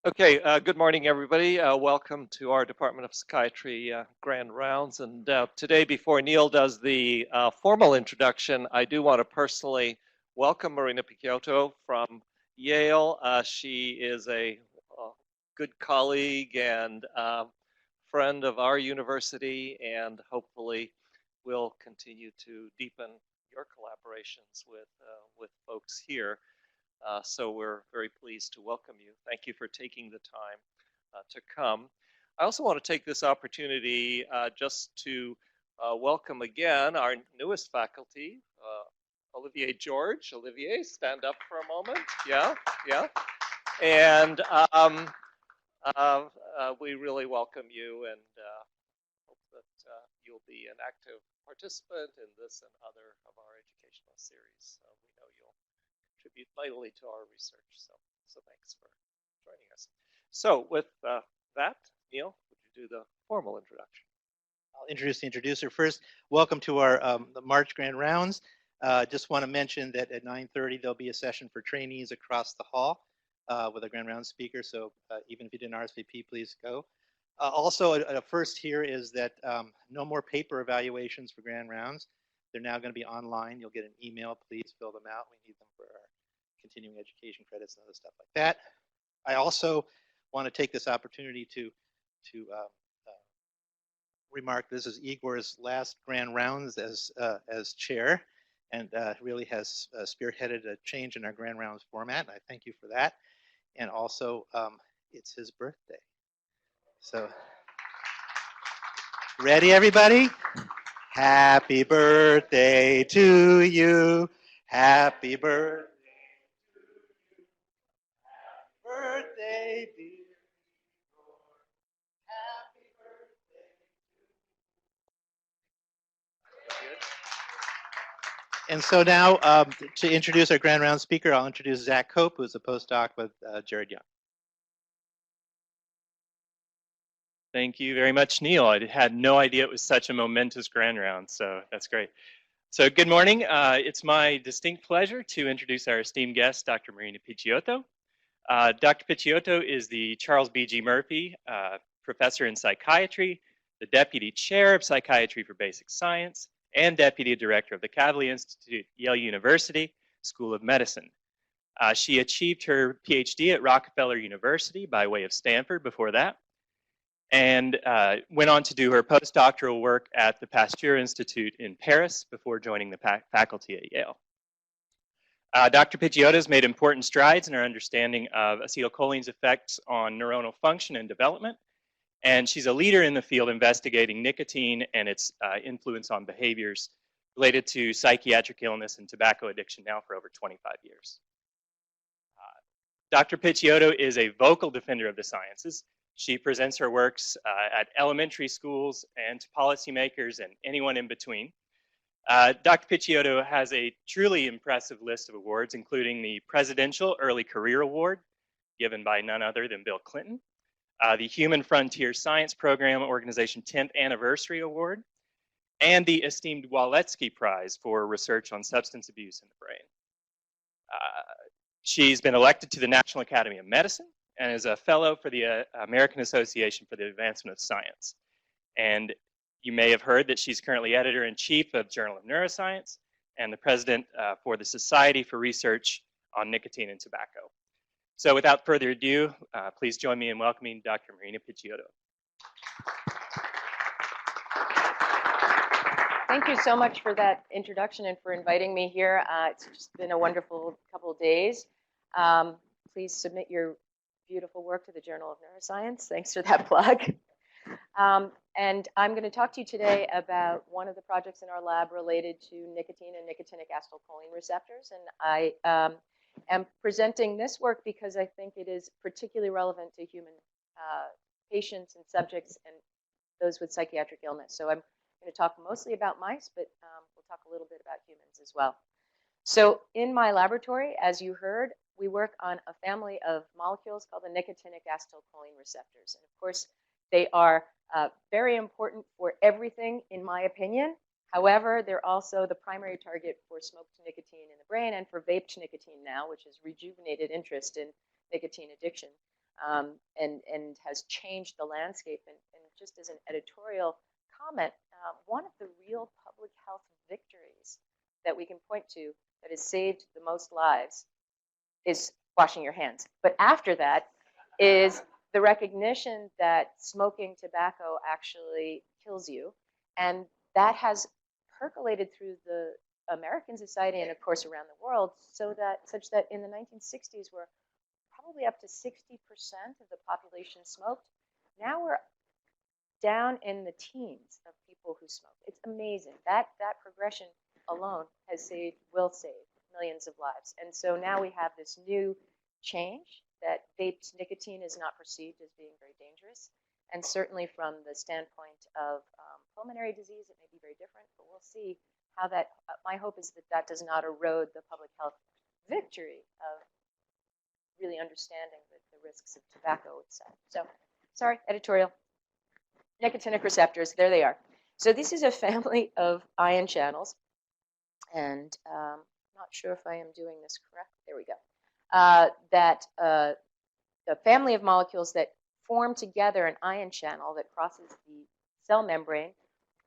Okay, good morning, everybody. Welcome to our Department of Psychiatry Grand Rounds. And today, before Neil does the formal introduction, I do want to personally welcome Marina Picciotto from Yale. She is a good colleague and friend of our university, and hopefully will continue to deepen your collaborations with folks here. So we're very pleased to welcome you. Thank you for taking the time to come. I also want to take this opportunity just to welcome again our newest faculty, Olivier George. Olivier, stand up for a moment. Yeah, yeah. And we really welcome you and hope that you'll be an active participant in this and other of our educational series. We know you'll contribute vitally to our research. So thanks for joining us. So with that, Neil, would you do the formal introduction? I'll introduce the introducer first. Welcome to our the March Grand Rounds. Just want to mention that at 9:30 there'll be a session for trainees across the hall with a Grand Round speaker. So even if you didn't RSVP, please go. Also, a first here is that no more paper evaluations for Grand Rounds. They're now going to be online. You'll get an email. Please fill them out. We need them for our continuing education credits and other stuff like that. I also want to take this opportunity to remark this is Igor's last Grand Rounds as chair, and really has spearheaded a change in our Grand Rounds format. And I thank you for that. And also, it's his birthday. So, ready, everybody? Happy birthday to you. Happy birthday to you. Happy birthday, dear Igor. Happy birthday to you. And so now, to introduce our Grand Round speaker, I'll introduce Zach Cope, who's a postdoc with Jared Young. Thank you very much, Neil. I had no idea it was such a momentous Grand Round, so that's great. So good morning. It's my distinct pleasure to introduce our esteemed guest, Dr. Marina Picciotto. Dr. Picciotto is the Charles B.G. Murphy Professor in Psychiatry, the Deputy Chair of Psychiatry for Basic Science, and Deputy Director of the Kavli Institute at Yale University School of Medicine. She achieved her PhD at Rockefeller University by way of Stanford before that, and went on to do her postdoctoral work at the Pasteur Institute in Paris before joining the faculty at Yale. Dr. Picciotto has made important strides in her understanding of acetylcholine's effects on neuronal function and development, and she's a leader in the field investigating nicotine and its influence on behaviors related to psychiatric illness and tobacco addiction now for over 25 years. Dr. Picciotto is a vocal defender of the sciences. She presents her works at elementary schools and to policymakers and anyone in between. Dr. Picciotto has a truly impressive list of awards, including the Presidential Early Career Award, given by none other than Bill Clinton, the Human Frontier Science Program Organization 10th Anniversary Award, and the esteemed Waletsky Prize for research on substance abuse in the brain. She's been elected to the National Academy of Medicine and is a fellow for the American Association for the Advancement of Science. And you may have heard that she's currently editor-in-chief of Journal of Neuroscience and the president for the Society for Research on Nicotine and Tobacco. So without further ado, please join me in welcoming Dr. Marina Picciotto. Thank you so much for that introduction and for inviting me here. It's just been a wonderful couple of days. Please submit your beautiful work to the Journal of Neuroscience. Thanks for that plug. And I'm going to talk to you today about one of the projects in our lab related to nicotine and nicotinic acetylcholine receptors. And I am presenting this work because I think it is particularly relevant to human patients and subjects and those with psychiatric illness. So I'm going to talk mostly about mice, but we'll talk a little bit about humans as well. So in my laboratory, as you heard, we work on a family of molecules called the nicotinic acetylcholine receptors. And of course, they are very important for everything, in my opinion. However, they're also the primary target for smoked nicotine in the brain and for vaped nicotine now, which has rejuvenated interest in nicotine addiction. and has changed the landscape. And just as an editorial comment, one of the real public health victories that we can point to that has saved the most lives is washing your hands. But after that is the recognition that smoking tobacco actually kills you. And that has percolated through the American society and, of course, around the world, such that in the 1960s, where probably up to 60% of the population smoked, now we're down in the teens of people who smoke. It's amazing. That progression alone will save millions of lives. And so now we have this new change that vaped nicotine is not perceived as being very dangerous. And certainly from the standpoint of pulmonary disease, it may be very different, but we'll see how that, my hope is that that does not erode the public health victory of really understanding the risks of tobacco itself. So, sorry, editorial. Nicotinic receptors, there they are. So this is a family of ion channels, and I'm not sure if I am doing this correct. There we go. A family of molecules that form together an ion channel that crosses the cell membrane.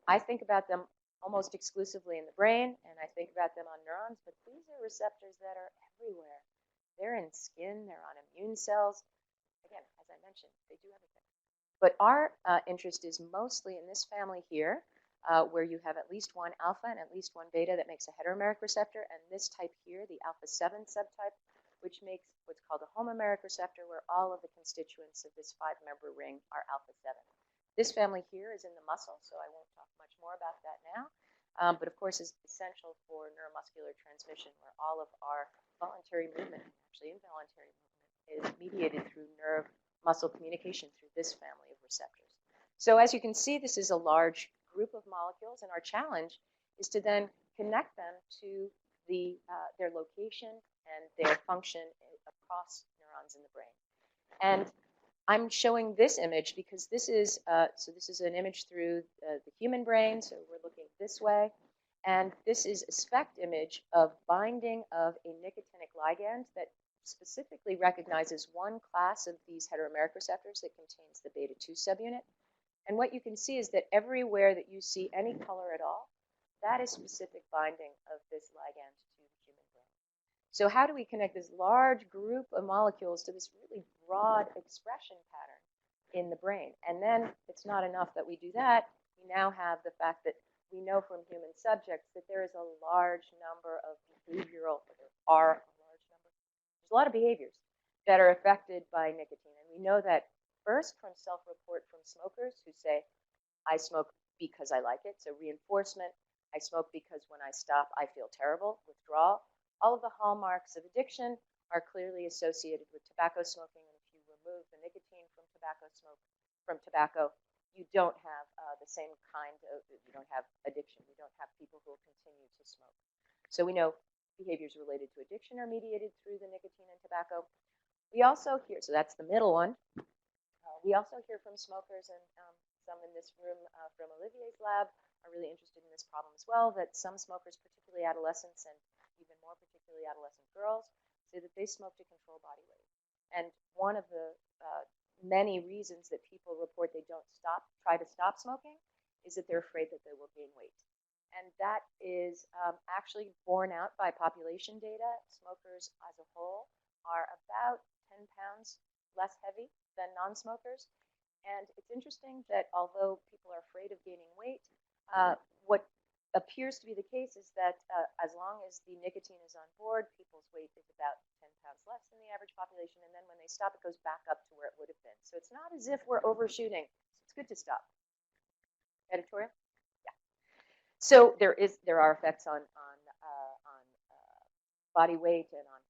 I think about them almost exclusively in the brain, and I think about them on neurons, but these are receptors that are everywhere. They're in skin, they're on immune cells. Again, as I mentioned, they do everything. But our interest is mostly in this family here, where you have at least one alpha and at least one beta that makes a heteromeric receptor, and this type here, the alpha 7 subtype, which makes what's called a homomeric receptor, where all of the constituents of this 5-member ring are alpha 7. This family here is in the muscle, so I won't talk much more about that now, but of course is essential for neuromuscular transmission, where all of our voluntary movement, actually involuntary movement, is mediated through nerve-muscle communication through this family of receptors. So as you can see, this is a large group of molecules, and our challenge is to then connect them to their location and their function across neurons in the brain. And I'm showing this image because this is an image through the human brain, so we're looking this way. And this is a SPECT image of binding of a nicotinic ligand that specifically recognizes one class of these heteromeric receptors that contains the beta-2 subunit. And what you can see is that everywhere that you see any color at all, that is specific binding of this ligand to the human brain. So how do we connect this large group of molecules to this really broad expression pattern in the brain? And then it's not enough that we do that. We now have the fact that we know from human subjects that there is a large number of behavioral, there's a lot of behaviors that are affected by nicotine. And we know that first from self-report from smokers who say, I smoke because I like it, so reinforcement. I smoke because when I stop, I feel terrible, withdrawal. All of the hallmarks of addiction are clearly associated with tobacco smoking, and if you remove the nicotine from tobacco, you don't have the same kind of, you don't have addiction. You don't have people who will continue to smoke. So we know behaviors related to addiction are mediated through the nicotine and tobacco. We also hear, so that's the middle one. We also hear from smokers, and some in this room from Olivier's lab are really interested in this problem as well, that some smokers, particularly adolescents and even more particularly adolescent girls, say that they smoke to control body weight. And one of the many reasons that people report they don't try to stop smoking is that they're afraid that they will gain weight. And that is actually borne out by population data. Smokers as a whole are about 10 pounds less heavy than non-smokers. And it's interesting that although people are afraid of gaining weight, what appears to be the case is that as long as the nicotine is on board, people's weight is about 10 pounds less than the average population, and then when they stop, it goes back up to where it would have been. So it's not as if we're overshooting. So it's good to stop. Editorial? Yeah. So there are effects on body weight and on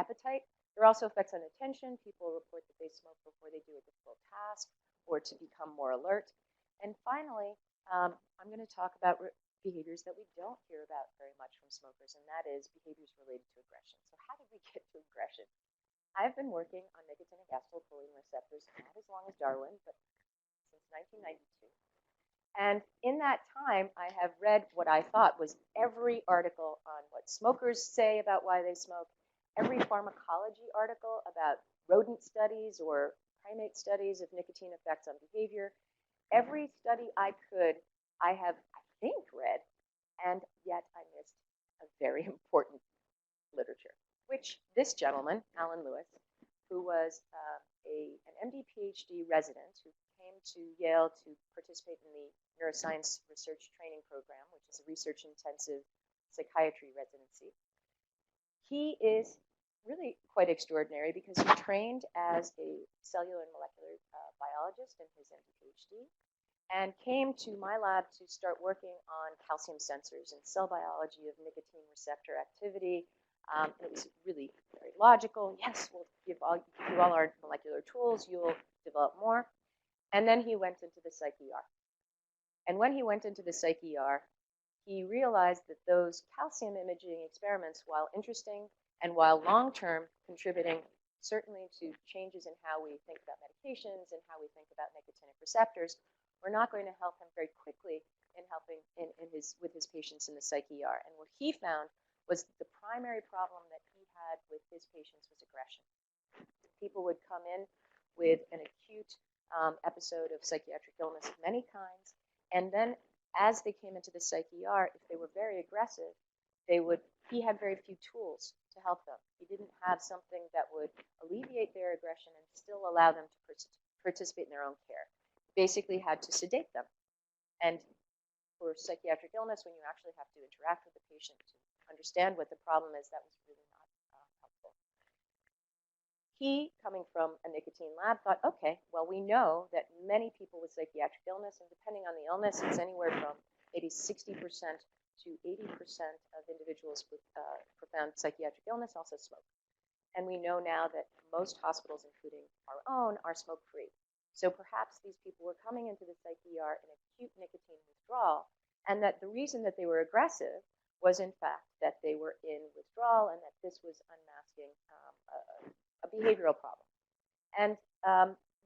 appetite. There are also effects on attention. People report that they smoke before they do a difficult task or to become more alert. And finally, I'm going to talk about behaviors that we don't hear about very much from smokers, and that is behaviors related to aggression. So how did we get to aggression? I've been working on nicotinic acetylcholine receptors not as long as Darwin, but since 1992. And in that time, I have read what I thought was every article on what smokers say about why they smoke every pharmacology article about rodent studies or primate studies of nicotine effects on behavior. Every study I could, I have, I think, read, and yet I missed a very important literature, which this gentleman, Alan Lewis, who was an MD PhD resident who came to Yale to participate in the Neuroscience Research Training Program, which is a research-intensive psychiatry residency. He is really quite extraordinary because he trained as a cellular and molecular biologist in his MD PhD and came to my lab to start working on calcium sensors and cell biology of nicotine receptor activity. It was really very logical. Yes, we'll give all our molecular tools, you'll develop more. And then he went into the Psych-ER. And when he went into the Psych-ER, he realized that those calcium imaging experiments, while interesting and while long-term contributing certainly to changes in how we think about medications and how we think about nicotinic receptors, were not going to help him very quickly in helping with his patients in the Psych-ER. And what he found was the primary problem that he had with his patients was aggression. People would come in with an acute episode of psychiatric illness of many kinds, and then as they came into the Psych-ER, if they were very aggressive, he had very few tools to help them. He didn't have something that would alleviate their aggression and still allow them to participate in their own care. Basically had to sedate them. And for psychiatric illness, when you actually have to interact with the patient to understand what the problem is, that was really not helpful. He, coming from a nicotine lab, thought, okay, well, we know that many people with psychiatric illness, and depending on the illness, it's anywhere from maybe 60% to 80% of individuals with profound psychiatric illness also smoke. And we know now that most hospitals, including our own, are smoke-free. So perhaps these people were coming into the Psych-ER in acute nicotine withdrawal, and that the reason that they were aggressive was, in fact, that they were in withdrawal and that this was unmasking a behavioral problem. And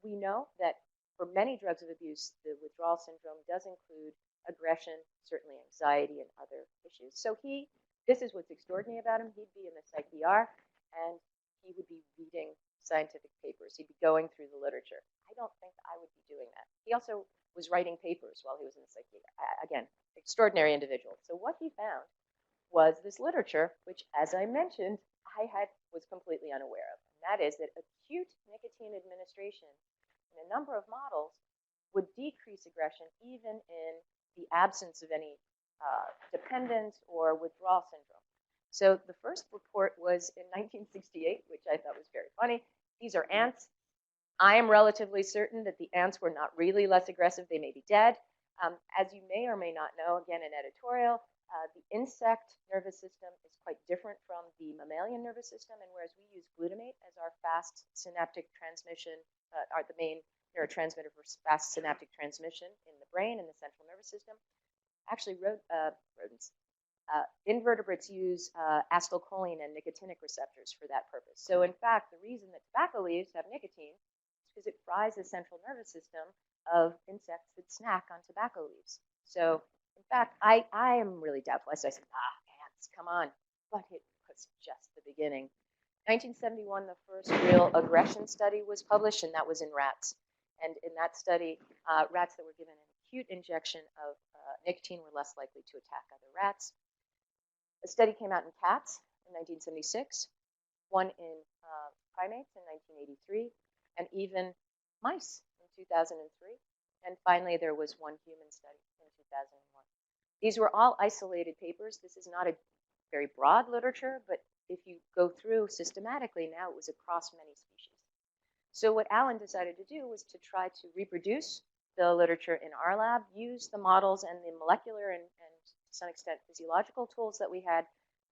we know that for many drugs of abuse, the withdrawal syndrome does include aggression, certainly anxiety, and other issues. So this is what's extraordinary about him. He'd be in the Psych-ER, and he would be reading scientific papers. He'd be going through the literature. I don't think I would be doing that. He also was writing papers while he was in the Psych-ER. Again, extraordinary individual. So what he found was this literature, which, as I mentioned, was completely unaware of. And that is that acute nicotine administration in a number of models would decrease aggression even in the absence of any dependence or withdrawal syndrome. So the first report was in 1968, which I thought was very funny. These are ants. I am relatively certain that the ants were not really less aggressive. They may be dead. As you may or may not know, again, an editorial, the insect nervous system is quite different from the mammalian nervous system. And whereas we use glutamate as our fast synaptic transmission, the main neurotransmitter for fast synaptic transmission in the brain and the central nervous system, actually rodents, invertebrates use acetylcholine and nicotinic receptors for that purpose. So in fact, the reason that tobacco leaves have nicotine is because it fries the central nervous system of insects that snack on tobacco leaves. So in fact, I am really doubtful. So I said, ants, come on. But it was just the beginning. 1971, the first real aggression study was published, and that was in rats. And in that study, rats that were given an acute injection of nicotine were less likely to attack other rats. A study came out in cats in 1976, one in primates in 1983, and even mice in 2003. And finally, there was one human study in 2001. These were all isolated papers. This is not a very broad literature, but if you go through systematically, now it was across many species. So what Alan decided to do was to try to reproduce the literature in our lab, use the models and the molecular and to some extent physiological tools that we had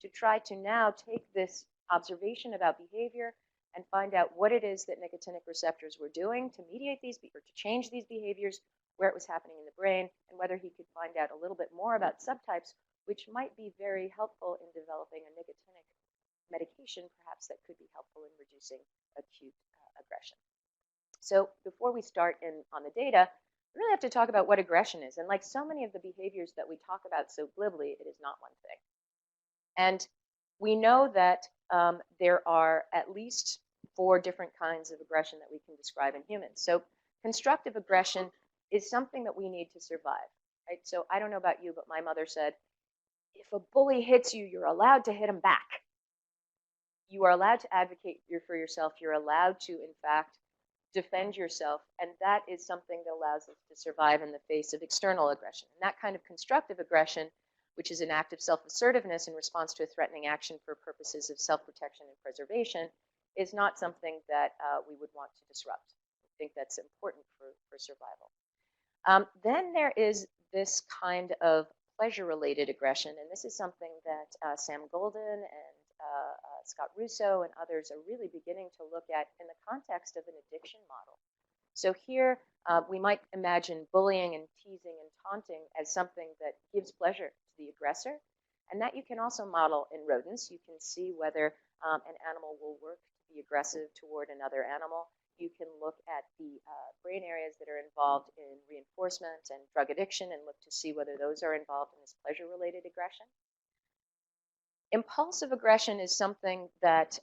to try to now take this observation about behavior and find out what it is that nicotinic receptors were doing to mediate these or to change these behaviors, where it was happening in the brain, and whether he could find out a little bit more about subtypes, which might be very helpful in developing a nicotinic medication, perhaps that could be helpful in reducing acute aggression. So before we start on the data, we really have to talk about what aggression is. And like so many of the behaviors that we talk about so glibly, it is not one thing. And we know that there are at least 4 different kinds of aggression that we can describe in humans. So constructive aggression is something that we need to survive, right? So I don't know about you, but my mother said, if a bully hits you, you're allowed to hit him back. You are allowed to advocate for yourself. You're allowed to, in fact, defend yourself. And that is something that allows us to survive in the face of external aggression. And that kind of constructive aggression, which is an act of self-assertiveness in response to a threatening action for purposes of self-protection and preservation, is not something that we would want to disrupt. I think that's important for survival. Then there is this kind of pleasure-related aggression, and this is something that Sam Golden and Scott Russo and others are really beginning to look at in the context of an addiction model. So here we might imagine bullying and teasing and taunting as something that gives pleasure to the aggressor, and that you can also model in rodents. You can see whether an animal will work to be aggressive toward another animal. You can look at the brain areas that are involved in reinforcement and drug addiction and look to see whether those are involved in this pleasure-related aggression. Impulsive aggression is something that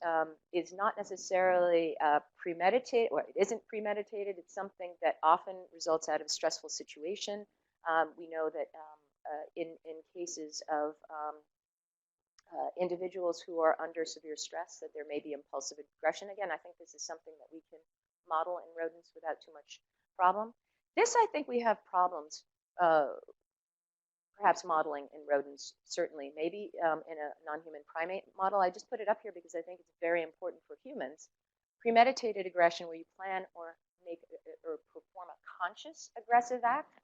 is not necessarily premeditated, or it isn't premeditated. It's something that often results out of a stressful situation. We know that in cases of individuals who are under severe stress, that there may be impulsive aggression. Again, I think this is something that we can model in rodents without too much problem. This, I think we have problems perhaps modeling in rodents, certainly, maybe in a non-human primate model. I just put it up here because I think it's very important for humans. Premeditated aggression, where you plan or make or perform a conscious aggressive act,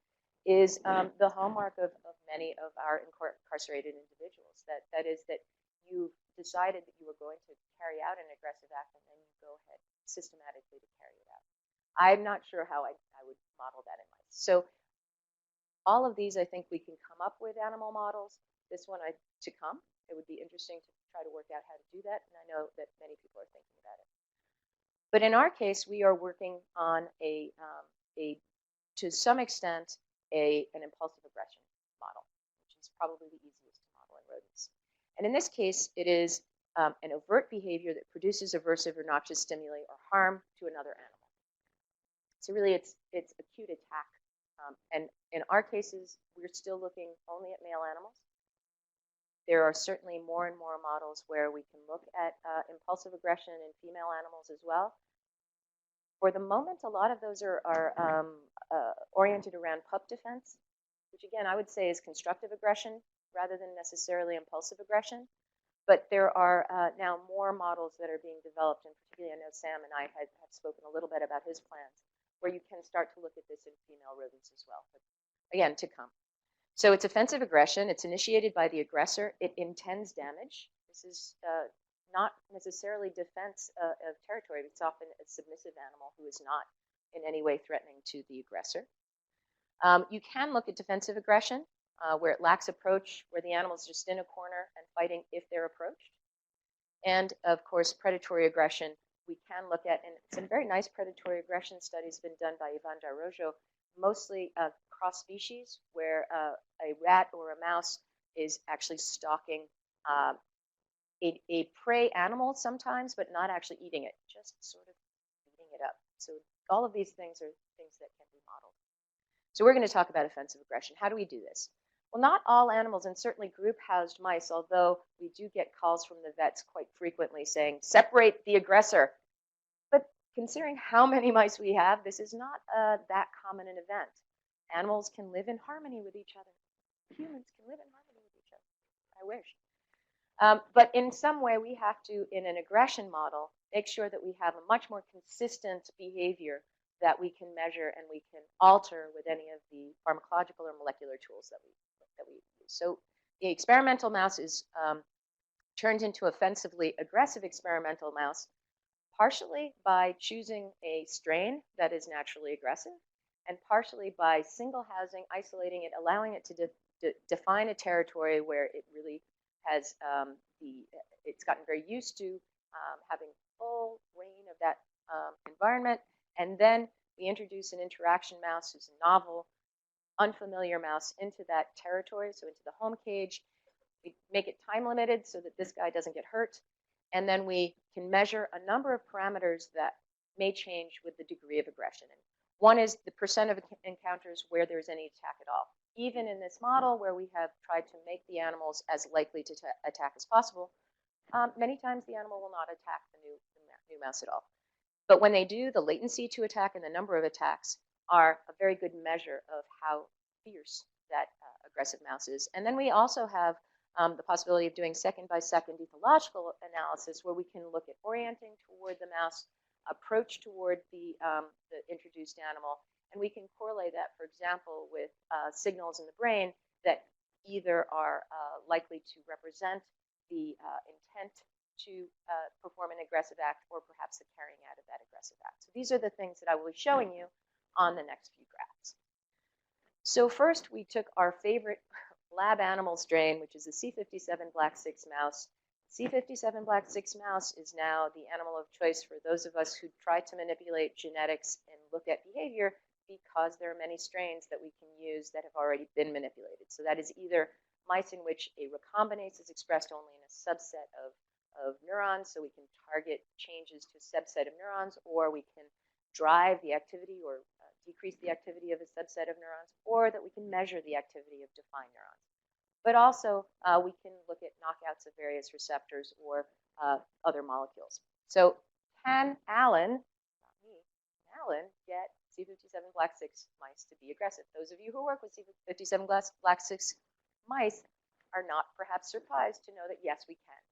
is the hallmark of many of our incarcerated individuals. That is that you've decided that you were going to carry out an aggressive act, and then you go ahead systematically to carry it out. I'm not sure how I would model that in mice. So all of these, I think we can come up with animal models. This one to come. It would be interesting to try to work out how to do that, and I know that many people are thinking about it. But in our case, we are working on to some extent, an impulsive aggression model, which is probably the easiest to model in rodents. And in this case, it is an overt behavior that produces aversive or noxious stimuli or harm to another animal. So really, it's acute attack. And in our cases, we're still looking only at male animals. There are certainly more and more models where we can look at impulsive aggression in female animals as well. For the moment, a lot of those are oriented around pup defense, which again, I would say is constructive aggression rather than necessarily impulsive aggression. But there are now more models that are being developed, and particularly I know Sam and I have spoken a little bit about his plans, where you can start to look at this in female rodents as well. But again, to come. So it's offensive aggression. It's initiated by the aggressor. It intends damage. This is not necessarily defense of territory. It's often a submissive animal who is not in any way threatening to the aggressor. You can look at defensive aggression, where it lacks approach, where the animal is just in a corner and fighting if they're approached. And of course, predatory aggression, we can look at, and some very nice predatory aggression studies have been done by Ivan Darrojo, mostly cross-species, where a rat or a mouse is actually stalking a prey animal sometimes, but not actually eating it, just sort of eating it up. So all of these things are things that can be modeled. So we're going to talk about offensive aggression. How do we do this? Well, not all animals, and certainly group-housed mice, although we do get calls from the vets quite frequently saying, separate the aggressor. But considering how many mice we have, this is not that common an event. Animals can live in harmony with each other. Humans can live in harmony with each other. I wish. But in some way, we have to, in an aggression model, make sure that we have a much more consistent behavior that we can measure and we can alter with any of the pharmacological or molecular tools that we use. So the experimental mouse is turned into offensively aggressive experimental mouse, partially by choosing a strain that is naturally aggressive, and partially by single housing, isolating it, allowing it to define a territory where it really has it's gotten very used to having full reign of that environment. And then we introduce an interaction mouse who's a novel, unfamiliar mouse into that territory, so into the home cage. We make it time limited so that this guy doesn't get hurt. And then we can measure a number of parameters that may change with the degree of aggression. And one is the percent of encounters where there's any attack at all. Even in this model where we have tried to make the animals as likely to attack as possible, many times the animal will not attack the new mouse at all. But when they do, the latency to attack and the number of attacks are a very good measure of how fierce that aggressive mouse is. And then we also have the possibility of doing second-by-second ethological analysis where we can look at orienting toward the mouse, approach toward the introduced animal, and we can correlate that, for example, with signals in the brain that either are likely to represent the intent to perform an aggressive act or perhaps the carrying out of that aggressive act. So these are the things that I will be showing you on the next few graphs. So first, we took our favorite lab animal strain, which is the C57 Black 6 mouse. C57 Black 6 mouse is now the animal of choice for those of us who try to manipulate genetics and look at behavior because there are many strains that we can use that have already been manipulated. So that is either mice in which a recombinase is expressed only in a subset of neurons, so we can target changes to a subset of neurons, or we can drive the activity or decrease the activity of a subset of neurons, or that we can measure the activity of defined neurons. But also, we can look at knockouts of various receptors or other molecules. So can Alan, not me, can Alan get C57 Black 6 mice to be aggressive? Those of you who work with C57 Black 6 mice are not perhaps surprised to know that yes, we can.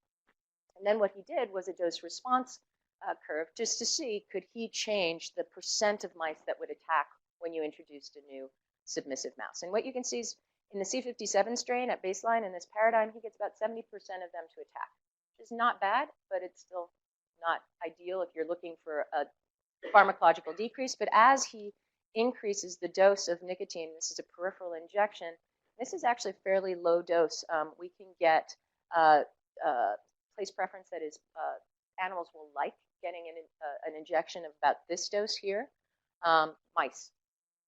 And then what he did was a dose response curve just to see could he change the percent of mice that would attack when you introduced a new submissive mouse. And what you can see is in the C57 strain at baseline in this paradigm, he gets about 70% of them to attack, which is not bad, but it's still not ideal if you're looking for a pharmacological decrease. But as he increases the dose of nicotine, this is a peripheral injection, this is actually a fairly low dose. We can get place preference that is animals will like getting an injection of about this dose here. Mice,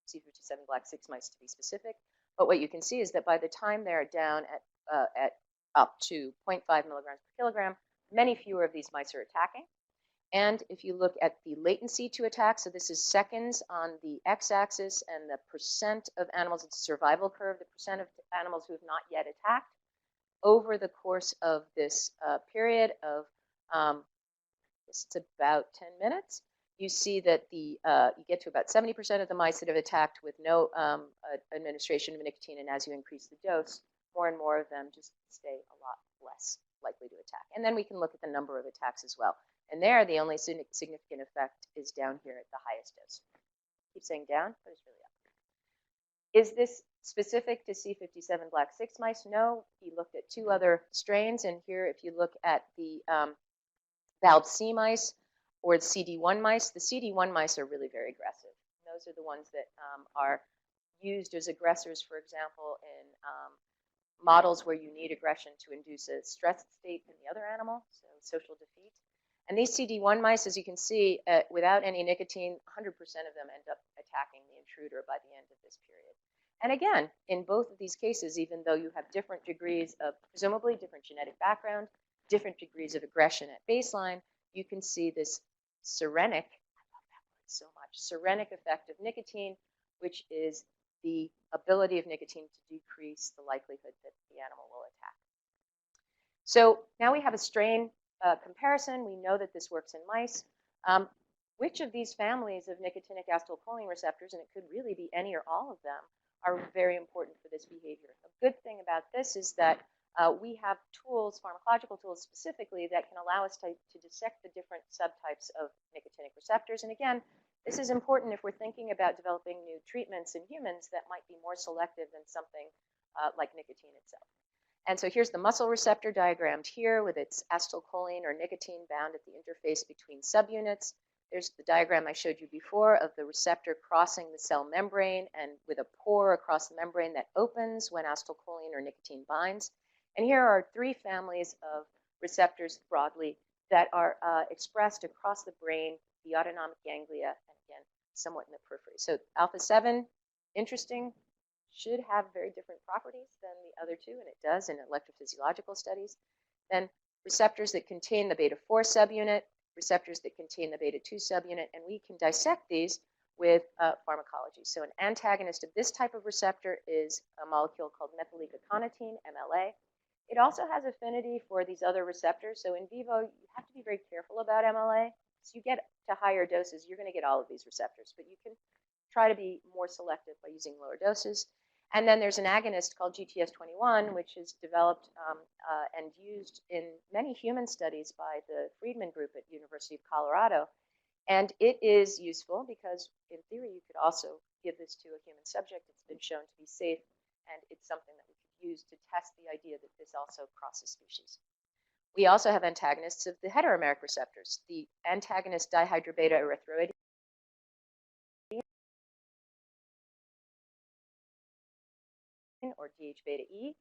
C57 Black 6 mice to be specific. But what you can see is that by the time they're down at up to 0.5 milligrams per kilogram, many fewer of these mice are attacking. And if you look at the latency to attack, so this is seconds on the x-axis and the percent of animals, it's a survival curve, the percent of animals who have not yet attacked over the course of this period of, it's about 10 minutes, you see that you get to about 70% of the mice that have attacked with no administration of nicotine, and as you increase the dose, more and more of them just stay a lot less likely to attack. And then we can look at the number of attacks as well. And there, the only significant effect is down here at the highest dose. Keep saying down, but it's really up. Is this specific to C57 Black 6 mice? No. He looked at two other strains, and here, if you look at the valve C mice or the CD1 mice, the CD1 mice are really very aggressive. And those are the ones that are used as aggressors, for example, in models where you need aggression to induce a stress state in the other animal, so social defeat. And these CD1 mice, as you can see, without any nicotine, 100% of them end up attacking the intruder by the end of this period. And again, in both of these cases, even though you have different degrees of, presumably different genetic background, different degrees of aggression at baseline, you can see this serenic, I love that word so much, serenic effect of nicotine, which is the ability of nicotine to decrease the likelihood that the animal will attack. So now we have a strain comparison. We know that this works in mice. Which of these families of nicotinic acetylcholine receptors, and it could really be any or all of them, are very important for this behavior? A good thing about this is that we have tools, pharmacological tools specifically, that can allow us to dissect the different subtypes of nicotinic receptors. And again, this is important if we're thinking about developing new treatments in humans that might be more selective than something like nicotine itself. And so here's the muscle receptor diagrammed here with its acetylcholine or nicotine bound at the interface between subunits. There's the diagram I showed you before of the receptor crossing the cell membrane and with a pore across the membrane that opens when acetylcholine or nicotine binds. And here are three families of receptors broadly that are expressed across the brain, the autonomic ganglia, and again, somewhat in the periphery. So alpha 7, interesting, should have very different properties than the other two, and it does in electrophysiological studies. Then receptors that contain the beta-4 subunit, receptors that contain the beta-2 subunit, and we can dissect these with pharmacology. So an antagonist of this type of receptor is a molecule called methylgluconatine, MLA. It also has affinity for these other receptors. So in vivo, you have to be very careful about MLA. So you get to higher doses, you're going to get all of these receptors, but you can try to be more selective by using lower doses. And then there's an agonist called GTS21, which is developed and used in many human studies by the Friedman group at University of Colorado. And it is useful because, in theory, you could also give this to a human subject. It's been shown to be safe, and it's something that we could use to test the idea that this also crosses species. We also have antagonists of the heteromeric receptors. The antagonist dihydrobeta erythroidine, or DH-beta E,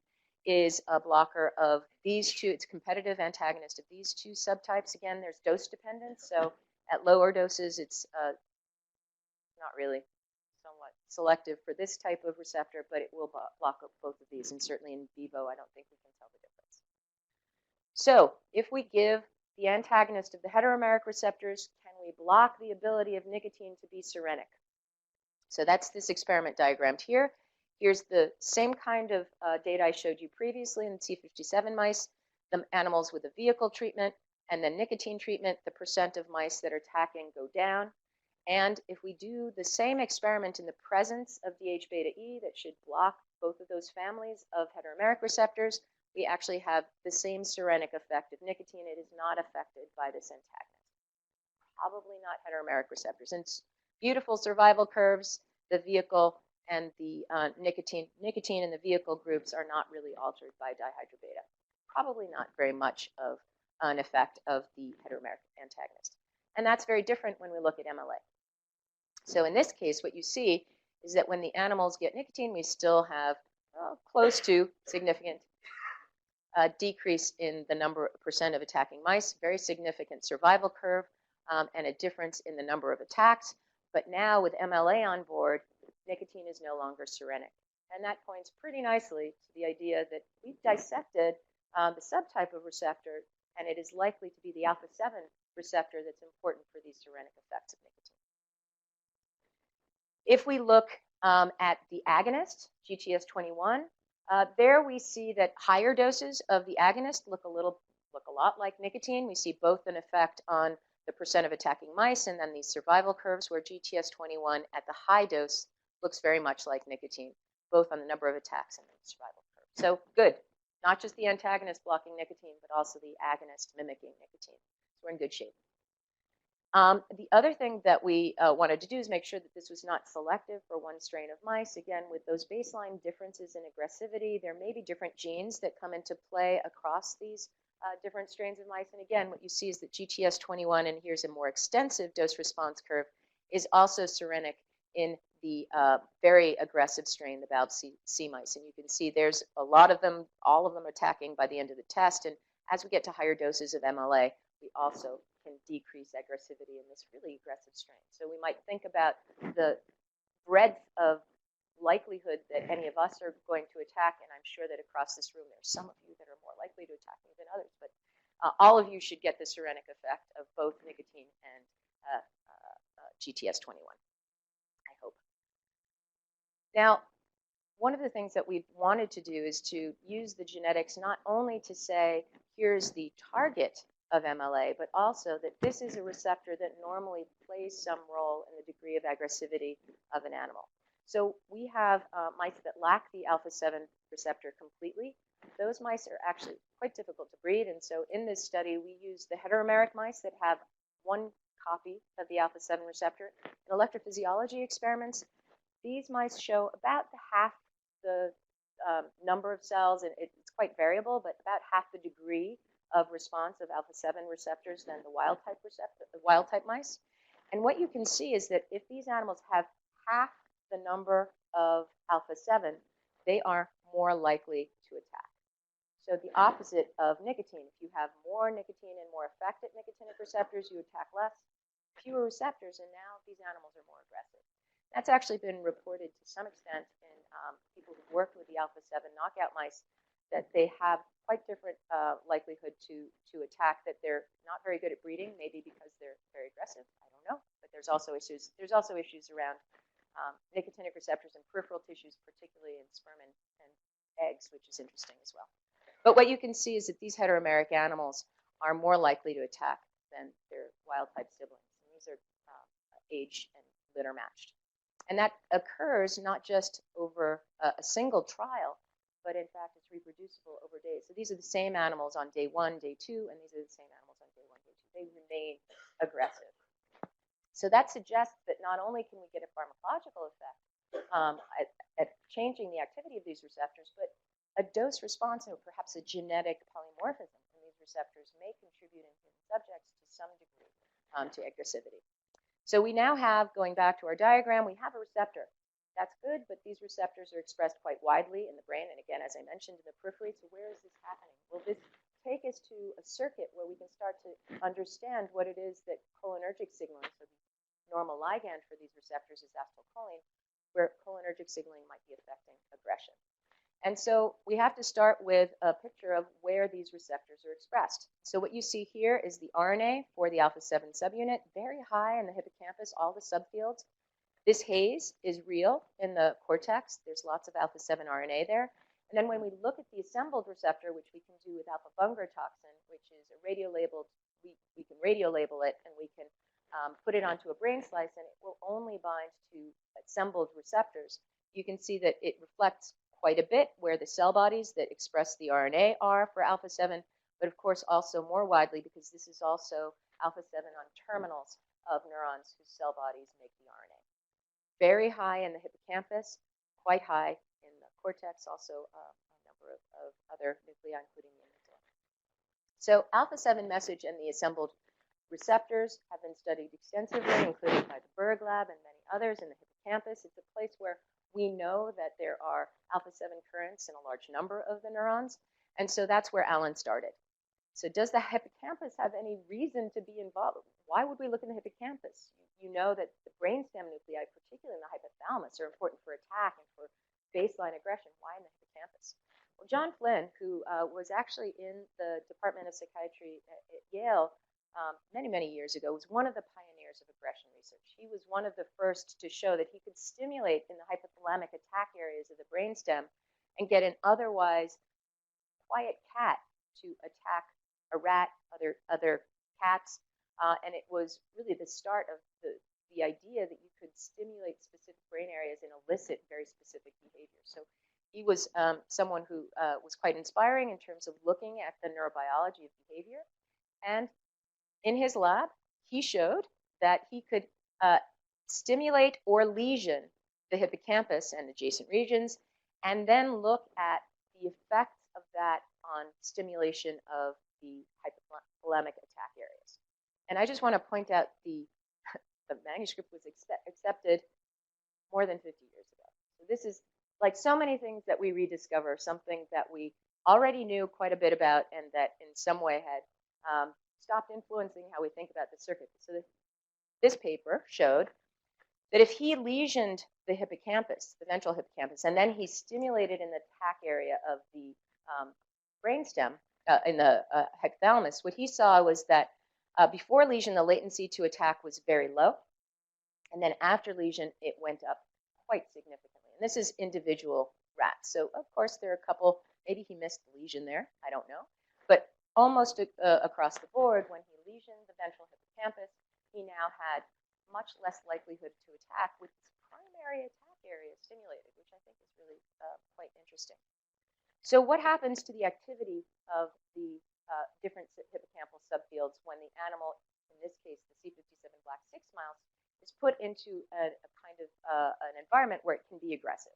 is a blocker of these two. It's a competitive antagonist of these two subtypes. Again, there's dose dependence, so at lower doses, it's not really somewhat selective for this type of receptor, but it will block both of these, and certainly in vivo, I don't think we can tell the difference. So if we give the antagonist of the heteromeric receptors, can we block the ability of nicotine to be serenic? So that's this experiment diagrammed here. Here's the same kind of data I showed you previously in the C57 mice, the animals with a vehicle treatment, and then nicotine treatment, the percent of mice that are tacking go down. And if we do the same experiment in the presence of DH-beta E that should block both of those families of heteromeric receptors, we actually have the same serenic effect of nicotine. It is not affected by this antagonist. Probably not heteromeric receptors. And beautiful survival curves, the vehicle and the nicotine in the vehicle groups are not really altered by dihydrobeta. Probably not very much of an effect of the heteromeric antagonist. And that's very different when we look at MLA. So in this case, what you see is that when the animals get nicotine, we still have close to significant decrease in the percent of attacking mice, very significant survival curve, and a difference in the number of attacks. But now with MLA on board, nicotine is no longer serenic. And that points pretty nicely to the idea that we've dissected the subtype of receptor, and it is likely to be the alpha-7 receptor that's important for these serenic effects of nicotine. If we look at the agonist, GTS21, there we see that higher doses of the agonist look a lot like nicotine. We see both an effect on the percent of attacking mice and then these survival curves where GTS21 at the high dose looks very much like nicotine, both on the number of attacks and the survival curve. So good. Not just the antagonist blocking nicotine, but also the agonist mimicking nicotine. So we're in good shape. The other thing that we wanted to do is make sure that this was not selective for one strain of mice. Again, with those baseline differences in aggressivity, there may be different genes that come into play across these different strains of mice. And again, what you see is that GTS21, and here's a more extensive dose-response curve, is also serenic in the very aggressive strain, the BALB C mice. And you can see there's a lot of them, all of them attacking by the end of the test. And as we get to higher doses of MLA, we also can decrease aggressivity in this really aggressive strain. So we might think about the breadth of likelihood that any of us are going to attack, and I'm sure that across this room there's some of you that are more likely to attack me than others, but all of you should get the serenic effect of both nicotine and GTS21, I hope. Now, one of the things that we've wanted to do is to use the genetics not only to say, here's the target of MLA, but also that this is a receptor that normally plays some role in the degree of aggressivity of an animal. So we have mice that lack the alpha-7 receptor completely. Those mice are actually quite difficult to breed, and so in this study we use the heteromeric mice that have one copy of the alpha-7 receptor. In electrophysiology experiments, these mice show about half the number of cells, and it's quite variable, but about half the degree of response of alpha-7 receptors than the wild-type mice. And what you can see is that if these animals have half the number of alpha-7, they are more likely to attack. So the opposite of nicotine. If you have more nicotine and more effect at nicotinic receptors, you attack less. Fewer receptors, and now these animals are more aggressive. That's actually been reported to some extent in people who've worked with the alpha-7 knockout mice, that they have quite different likelihood to attack, that they're not very good at breeding, maybe because they're very aggressive, I don't know. But there's also issues around nicotinic receptors in peripheral tissues, particularly in sperm and eggs, which is interesting as well. But what you can see is that these heteromeric animals are more likely to attack than their wild-type siblings. And these are age and litter matched. And that occurs not just over a single trial, but in fact it's reproducible over days. So these are the same animals on day 1, day 2, and these are the same animals on day 1, day 2. They remain aggressive. So that suggests that not only can we get a pharmacological effect at changing the activity of these receptors, but a dose response or perhaps a genetic polymorphism in these receptors may contribute in human subjects to some degree to aggressivity. So we now have, going back to our diagram, we have a receptor. That's good, but these receptors are expressed quite widely in the brain, and again, as I mentioned, in the periphery. So where is this happening? Will this take us to a circuit where we can start to understand what it is that cholinergic signaling, so the normal ligand for these receptors is acetylcholine, where cholinergic signaling might be affecting aggression? And so we have to start with a picture of where these receptors are expressed. So what you see here is the RNA for the alpha-7 subunit, very high in the hippocampus, all the subfields. This haze is real in the cortex. There's lots of alpha-7 RNA there. And then when we look at the assembled receptor, which we can do with alpha-bungar toxin, which is a radiolabeled, we can radiolabel it, and we can put it onto a brain slice, and it will only bind to assembled receptors. You can see that it reflects quite a bit where the cell bodies that express the RNA are for alpha-7, but of course also more widely because this is also alpha-7 on terminals of neurons whose cell bodies make the RNA. Very high in the hippocampus, quite high in the cortex, also a number of other nuclei, including the amygdala. So alpha-7 message and the assembled receptors have been studied extensively, including by the Berg Lab and many others in the hippocampus. It's a place where we know that there are alpha-7 currents in a large number of the neurons, and so that's where Alan started. So does the hippocampus have any reason to be involved? Why would we look in the hippocampus? You know that the brainstem nuclei, particularly in the hypothalamus, are important for attack and for baseline aggression. Why in the hippocampus? Well, John Flynn, who was actually in the Department of Psychiatry at Yale many years ago, was one of the pioneers of aggression research. He was one of the first to show that he could stimulate in the hypothalamic attack areas of the brainstem and get an otherwise quiet cat to attack a rat, other cats, and it was really the start of the idea that you could stimulate specific brain areas and elicit very specific behavior. So he was someone who was quite inspiring in terms of looking at the neurobiology of behavior, and in his lab, he showed that he could stimulate or lesion the hippocampus and adjacent regions, and then look at the effects of that on stimulation of the hypothalamic attack areas. And I just want to point out the manuscript was accepted more than 50 years ago. So this is, like so many things that we rediscover, something that we already knew quite a bit about and that in some way had stopped influencing how we think about the circuit. So this paper showed that if he lesioned the hippocampus, the ventral hippocampus, and then he stimulated in the attack area of the brainstem, in the hypothalamus, what he saw was that before lesion, the latency to attack was very low, and then after lesion, it went up quite significantly. And this is individual rats. So of course, there are a couple, maybe he missed the lesion there, I don't know, but almost across the board, when he lesioned the ventral hippocampus, he now had much less likelihood to attack with its primary attack area stimulated, which I think is really quite interesting. So what happens to the activity of the different hippocampal subfields when the animal, in this case the C57 black 6 mouse, is put into a kind of an environment where it can be aggressive?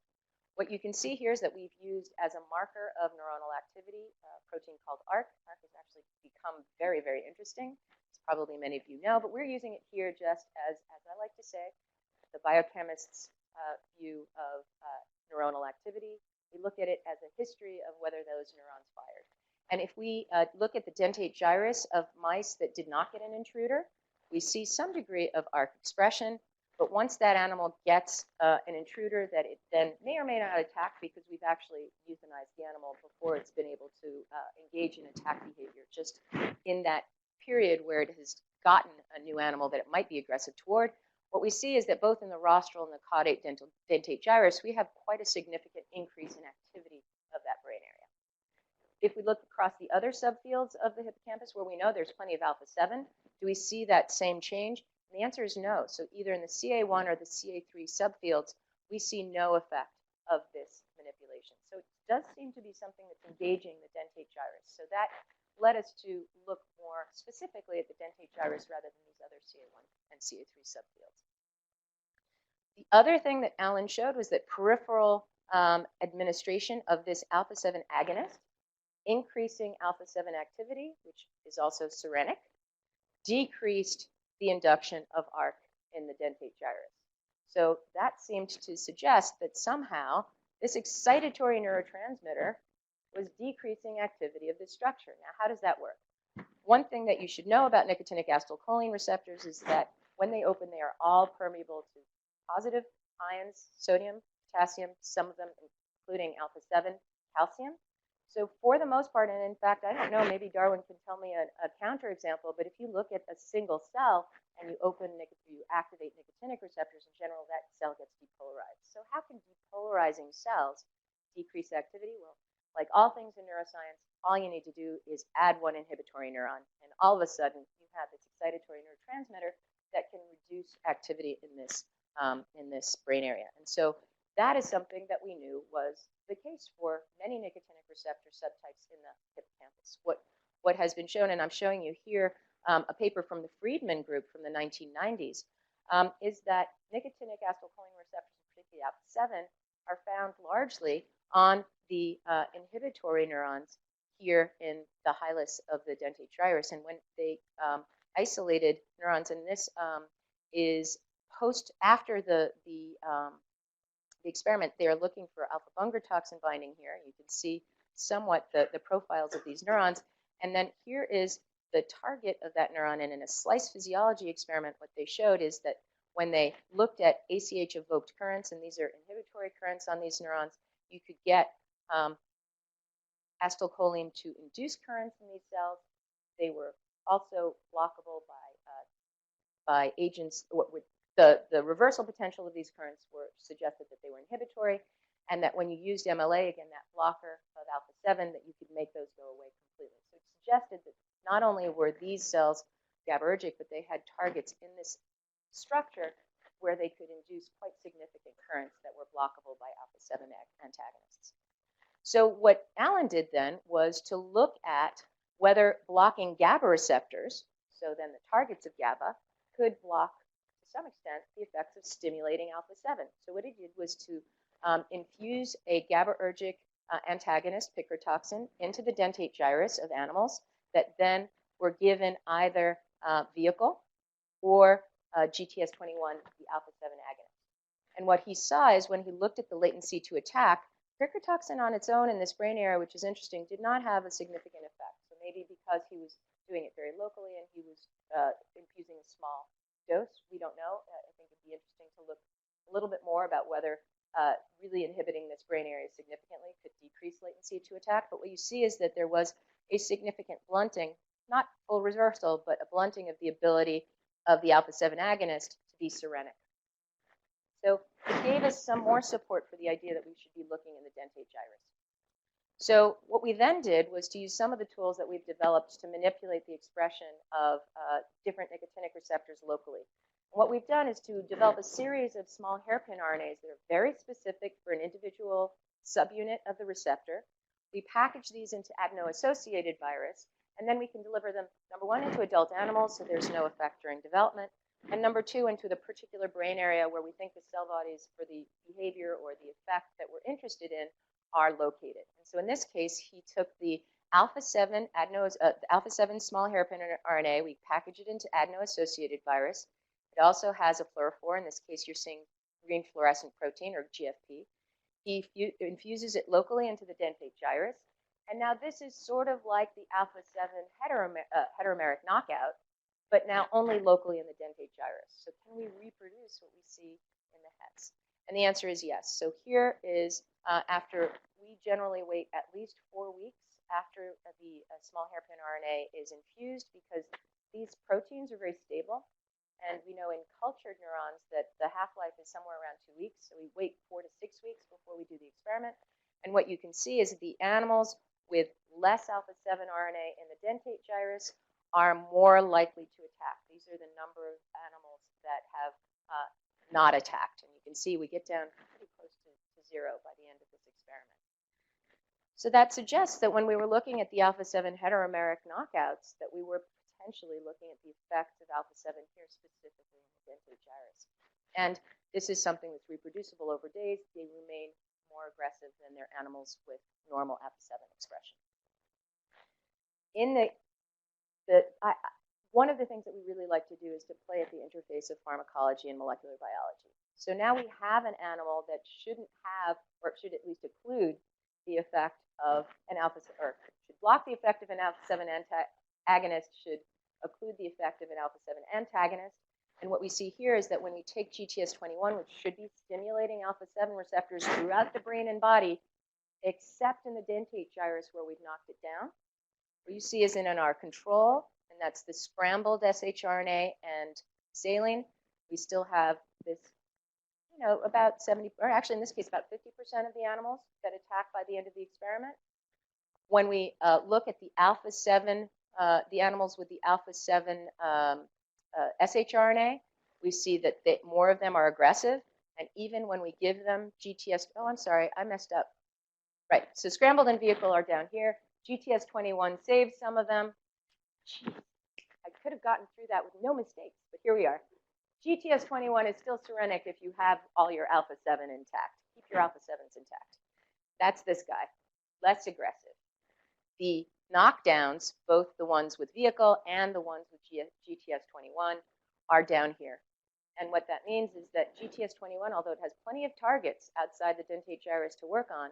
What you can see here is that we've used as a marker of neuronal activity a protein called ARC. ARC has actually become very interesting. It's probably many of you know, but we're using it here just as I like to say, the biochemist's view of neuronal activity. We look at it as a history of whether those neurons fired. And if we look at the dentate gyrus of mice that did not get an intruder, we see some degree of ARC expression. But once that animal gets an intruder that it then may or may not attack, because we've actually euthanized the animal before it's been able to engage in attack behavior, just in that period where it has gotten a new animal that it might be aggressive toward, what we see is that both in the rostral and the caudate dentate gyrus, we have quite a significant increase in activity of that brain area. If we look across the other subfields of the hippocampus where we know there's plenty of alpha-7, do we see that same change? And the answer is no. So either in the CA1 or the CA3 subfields, we see no effect of this manipulation. So it does seem to be something that's engaging the dentate gyrus. So that led us to look more specifically at the dentate gyrus rather than these other CA1 and CA3 subfields. The other thing that Alan showed was that peripheral administration of this alpha-7 agonist, increasing alpha-7 activity, which is also serenic, decreased the induction of ARC in the dentate gyrus. So that seemed to suggest that somehow this excitatory neurotransmitter was decreasing activity of this structure. Now, how does that work? One thing that you should know about nicotinic acetylcholine receptors is that when they open, they are all permeable to positive ions, sodium, potassium, some of them including alpha-7, calcium. So for the most part, and in fact, I don't know, maybe Darwin can tell me a counterexample, but if you look at a single cell and you activate nicotinic receptors in general, that cell gets depolarized. So how can depolarizing cells decrease activity? Well, like all things in neuroscience, all you need to do is add one inhibitory neuron, and all of a sudden you have this excitatory neurotransmitter that can reduce activity in this brain area. And so that is something that we knew was the case for many nicotinic receptor subtypes in the hippocampus. What has been shown, and I'm showing you here a paper from the Friedman group from the 1990s, is that nicotinic acetylcholine receptors, particularly alpha-7, are found largely on the inhibitory neurons here in the hilus of the dentate gyrus. And when they isolated neurons, and this is after the experiment, they are looking for alpha-Bunger toxin binding here. You can see somewhat the profiles of these neurons. And then here is the target of that neuron. And in a slice physiology experiment, what they showed is that when they looked at ACH-evoked currents, and these are inhibitory currents on these neurons, you could get acetylcholine to induce currents in these cells. They were also blockable by agents. The reversal potential of these currents suggested that they were inhibitory, and that when you used MLA, again, that blocker of alpha-7, that you could make those go away completely. So it suggested that not only were these cells GABAergic, but they had targets in this structure where they could induce quite significant currents that were blockable by alpha-7 antagonists. So what Alan did then was to look at whether blocking GABA receptors, so then the targets of GABA, could block to some extent the effects of stimulating alpha-7. So what he did was to infuse a GABAergic antagonist, picrotoxin, into the dentate gyrus of animals that then were given either vehicle or GTS21, the alpha-7 agonist. And what he saw is when he looked at the latency to attack, picrotoxin on its own in this brain area, which is interesting, did not have a significant effect. So maybe because he was doing it very locally and he was infusing a small dose, we don't know. I think it'd be interesting to look a little bit more about whether really inhibiting this brain area significantly could decrease latency to attack. But what you see is that there was a significant blunting, not full reversal, but a blunting of the ability of the alpha-7 agonist to be serenic. So it gave us some more support for the idea that we should be looking in the dentate gyrus. So what we then did was to use some of the tools that we've developed to manipulate the expression of different nicotinic receptors locally. And what we've done is to develop a series of small hairpin RNAs that are very specific for an individual subunit of the receptor. We package these into adeno-associated virus, and then we can deliver them, number one, into adult animals, so there's no effect during development, and number two, into the particular brain area where we think the cell bodies for the behavior or the effect that we're interested in are located. And so in this case, he took the alpha-7 small hairpin RNA, we package it into adeno-associated virus. It also has a fluorophore. In this case, you're seeing green fluorescent protein, or GFP. He infuses it locally into the dentate gyrus. And now this is sort of like the alpha-7 heteromeric knockout, but now only locally in the dentate gyrus. So can we reproduce what we see in the hets? And the answer is yes. So here is after we generally wait at least 4 weeks after the small hairpin RNA is infused, because these proteins are very stable. And we know in cultured neurons that the half-life is somewhere around 2 weeks. So we wait 4 to 6 weeks before we do the experiment. And what you can see is that the animals with less alpha-7 RNA in the dentate gyrus are more likely to attack. These are the number of animals that have not attacked. And you can see we get down pretty close to 0 by the end of this experiment. So that suggests that when we were looking at the alpha-7 heteromeric knockouts, that we were potentially looking at the effects of alpha-7 here, specifically in the dentate gyrus. And this is something that's reproducible over days. They remain more aggressive than their animals with normal alpha-7 expression. One of the things that we really like to do is to play at the interface of pharmacology and molecular biology. So now we have an animal that shouldn't have, or should at least occlude the effect of an or should block the effect of an alpha-7 agonist, should occlude the effect of an alpha-7 antagonist. And what we see here is that when we take GTS21, which should be stimulating alpha-7 receptors throughout the brain and body, except in the dentate gyrus where we've knocked it down, what you see is in our control, and that's the scrambled shRNA and saline, we still have this, about 70, or actually in this case, about 50% of the animals that attack by the end of the experiment. When we look at the alpha-7, the animals with the alpha-7 shRNA, we see that more of them are aggressive. And even when we give them GTS, oh, I'm sorry, I messed up. Right, so scrambled and vehicle are down here. GTS21 saves some of them. Jeez, I could have gotten through that with no mistakes, but here we are. GTS21 is still serenic if you have all your alpha-7 intact. Keep your alpha-7s intact. That's this guy, less aggressive. The knockdowns, both the ones with vehicle and the ones with GTS21, are down here. And what that means is that GTS21, although it has plenty of targets outside the dentate gyrus to work on,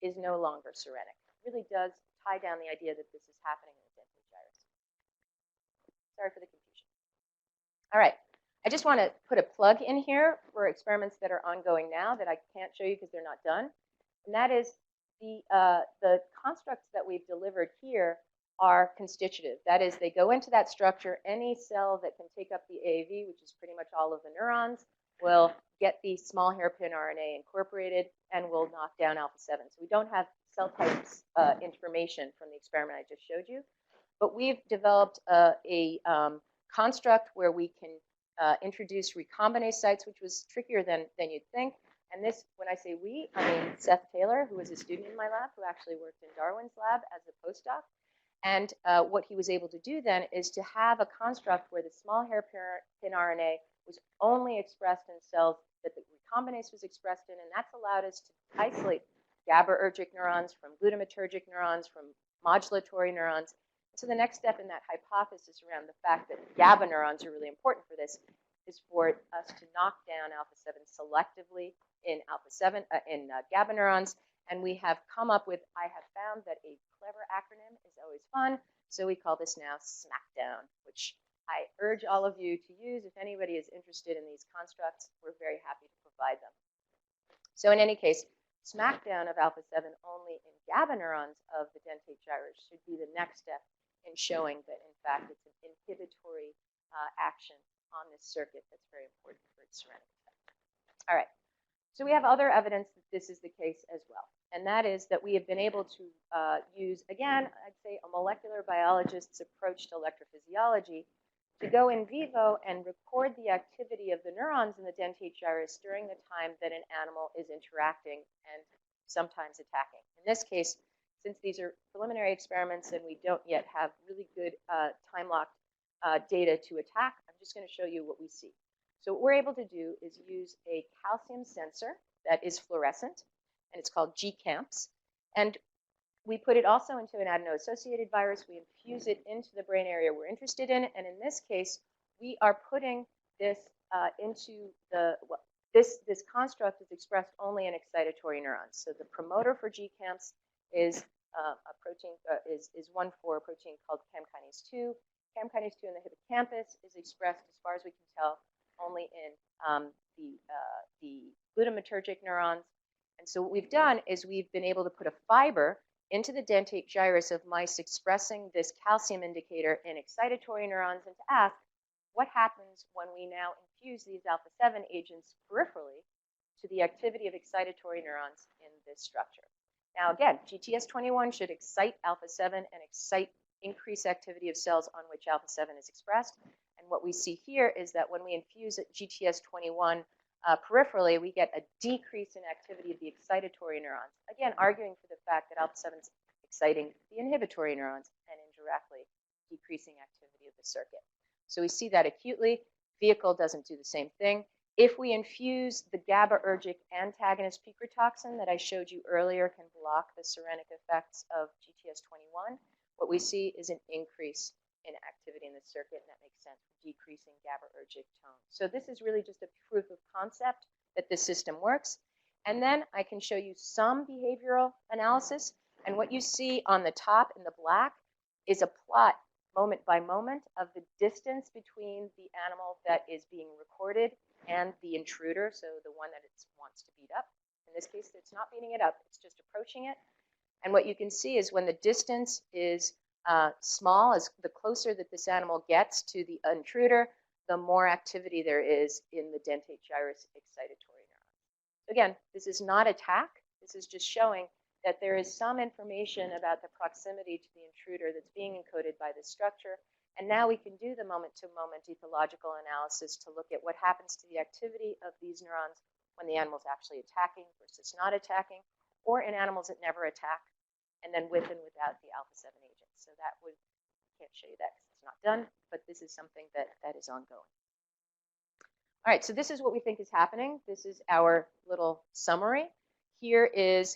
is no longer serenic. It really does tie down the idea that this is happening in the dentate gyrus. Sorry for the confusion. All right. I just want to put a plug in here for experiments that are ongoing now that I can't show you because they're not done. And that is the constructs that we've delivered here are constitutive. That is, they go into that structure. Any cell that can take up the AAV, which is pretty much all of the neurons, will get the small hairpin RNA incorporated and will knock down alpha-7. So we don't have cell types information from the experiment I just showed you. But we've developed a construct where we can introduce recombinase sites, which was trickier than you'd think. And this, when I say we, I mean Seth Taylor, who was a student in my lab, who actually worked in Darwin's lab as a postdoc. And what he was able to do then is to have a construct where the small hairpin RNA was only expressed in cells that the recombinase was expressed in, and that's allowed us to isolate GABAergic neurons from glutamatergic neurons, from modulatory neurons. So the next step in that hypothesis around the fact that GABA neurons are really important for this is for us to knock down alpha-7 selectively in GABA neurons. And we have come up with, I have found that a clever acronym is always fun, so we call this now SmackDown, which I urge all of you to use. If anybody is interested in these constructs, we're very happy to provide them. So in any case, SmackDown of alpha-7 only in GABA neurons of the dentate gyrus should be the next step in showing that, in fact, it's an inhibitory action on this circuit that's very important for its serenic effect. All right. So we have other evidence that this is the case as well. And that is that we have been able to use, again, I'd say a molecular biologist's approach to electrophysiology to go in vivo and record the activity of the neurons in the dentate gyrus during the time that an animal is interacting and sometimes attacking. In this case, since these are preliminary experiments and we don't yet have really good time-locked data to attack, I'm just going to show you what we see. So what we're able to do is use a calcium sensor that is fluorescent, and it's called GCAMPS. And we put it also into an adeno-associated virus. We infuse it into the brain area we're interested in. And in this case, we are putting this into the, well, this construct is expressed only in excitatory neurons. So the promoter for GCAMPS is a protein, is one for a protein called CAM kinase 2. cam kinase 2 in the hippocampus is expressed, as far as we can tell, only in the glutamatergic neurons. And so what we've done is we've been able to put a fiber into the dentate gyrus of mice expressing this calcium indicator in excitatory neurons, and to ask what happens when we now infuse these alpha-7 agents peripherally to the activity of excitatory neurons in this structure. Now again, GTS21 should excite alpha-7 and increase activity of cells on which alpha-7 is expressed. And what we see here is that when we infuse GTS21 peripherally, we get a decrease in activity of the excitatory neurons. Again, arguing for the fact that alpha-7 is exciting the inhibitory neurons and indirectly decreasing activity of the circuit. So we see that acutely. Vehicle doesn't do the same thing. If we infuse the GABAergic antagonist picrotoxin that I showed you earlier can block the serenic effects of GTS21, what we see is an increase in activity in the circuit, and that makes sense for decreasing GABAergic tone. So this is really just a proof of concept that this system works. And then I can show you some behavioral analysis. And what you see on the top in the black is a plot moment by moment of the distance between the animal that is being recorded and the intruder, so the one that it wants to beat up. In this case, it's not beating it up, it's just approaching it. And what you can see is when the distance is small, as the closer that this animal gets to the intruder, the more activity there is in the dentate gyrus excitatory neuron. Again, this is not attack. This is just showing that there is some information about the proximity to the intruder that's being encoded by this structure. And now we can do the moment-to-moment ethological analysis to look at what happens to the activity of these neurons when the animal's actually attacking versus not attacking, or in animals that never attack, and then with and without the alpha-7 agent. So that would, can't show you that because it's not done, but this is something that is ongoing. All right, so this is what we think is happening. This is our little summary. Here is,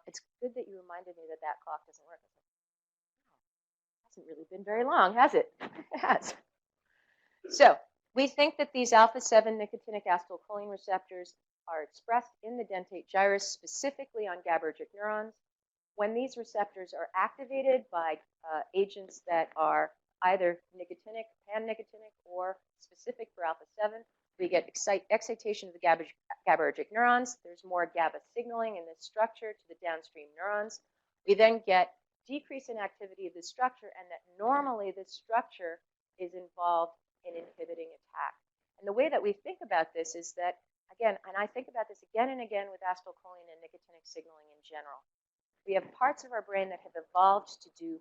it's good that you reminded me that that clock doesn't work. It hasn't really been very long, has it? It has. So we think that these alpha-7 nicotinic acetylcholine receptors are expressed in the dentate gyrus, specifically on GABAergic neurons. When these receptors are activated by agents that are either nicotinic, pan-nicotinic, or specific for alpha-7, we get excitation of the GABAergic neurons. There's more GABA signaling in this structure to the downstream neurons. We then get decrease in activity of this structure, and that normally this structure is involved in inhibiting attack. And the way that we think about this is that, again, and I think about this again and again with acetylcholine and nicotinic signaling in general. We have parts of our brain that have evolved to do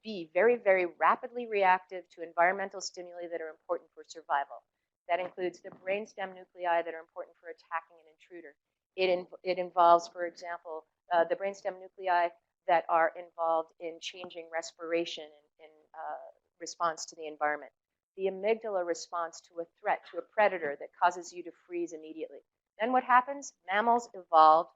be very rapidly reactive to environmental stimuli that are important for survival. That includes the brainstem nuclei that are important for attacking an intruder. It involves, for example, the brainstem nuclei that are involved in changing respiration in response to the environment. The amygdala response to a threat, to a predator that causes you to freeze immediately. Then what happens? Mammals evolved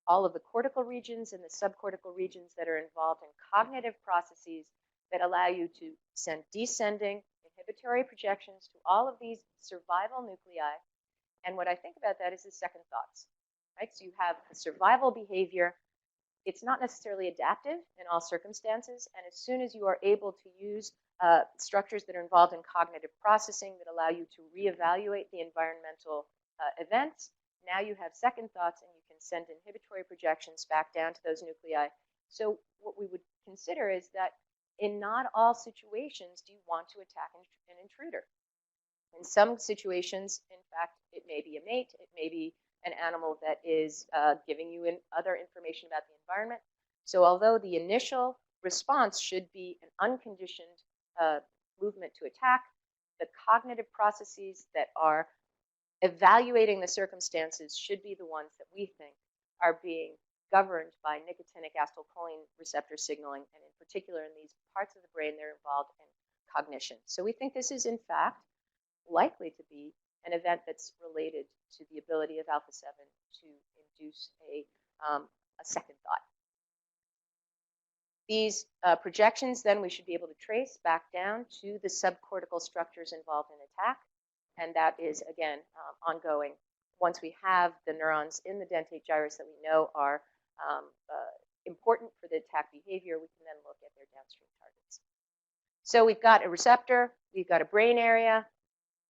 all of the cortical regions and the subcortical regions that are involved in cognitive processes that allow you to send descending inhibitory projections to all of these survival nuclei. And what I think about that is the second thoughts, right? So you have a survival behavior. It's not necessarily adaptive in all circumstances. And as soon as you are able to use structures that are involved in cognitive processing that allow you to reevaluate the environmental events, now you have second thoughts and you can send inhibitory projections back down to those nuclei. So what we would consider is that in not all situations do you want to attack an intruder. In some situations, in fact, it may be a mate, it may be an animal that is giving you other information about the environment. So although the initial response should be an unconditioned movement to attack, the cognitive processes that are evaluating the circumstances should be the ones that we think are being governed by nicotinic acetylcholine receptor signaling, and in particular in these parts of the brain that are involved in cognition. So we think this is in fact likely to be an event that's related to the ability of alpha-7 to induce a second thought. These projections then we should be able to trace back down to the subcortical structures involved in attack. And that is, again, ongoing. Once we have the neurons in the dentate gyrus that we know are important for the attack behavior, we can then look at their downstream targets. So we've got a receptor, we've got a brain area.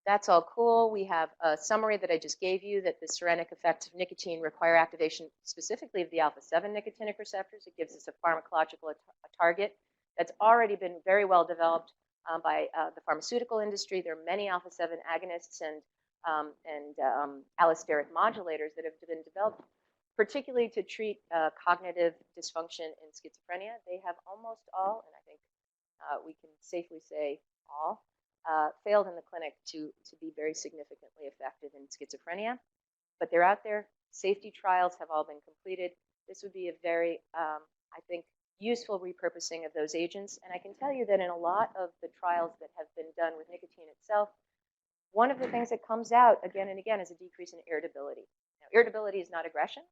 That's all cool. We have a summary that I just gave you that the serenic effects of nicotine require activation specifically of the alpha-7 nicotinic receptors. It gives us a pharmacological target that's already been very well developed by the pharmaceutical industry. There are many alpha-7 agonists and allosteric modulators that have been developed particularly to treat cognitive dysfunction in schizophrenia. They have almost all, and I think we can safely say all, failed in the clinic to be very significantly effective in schizophrenia. But they're out there. Safety trials have all been completed. This would be a very, I think, useful repurposing of those agents. And I can tell you that in a lot of the trials that have been done with nicotine itself, one of the things that comes out again and again is a decrease in irritability. Now, irritability is not aggression,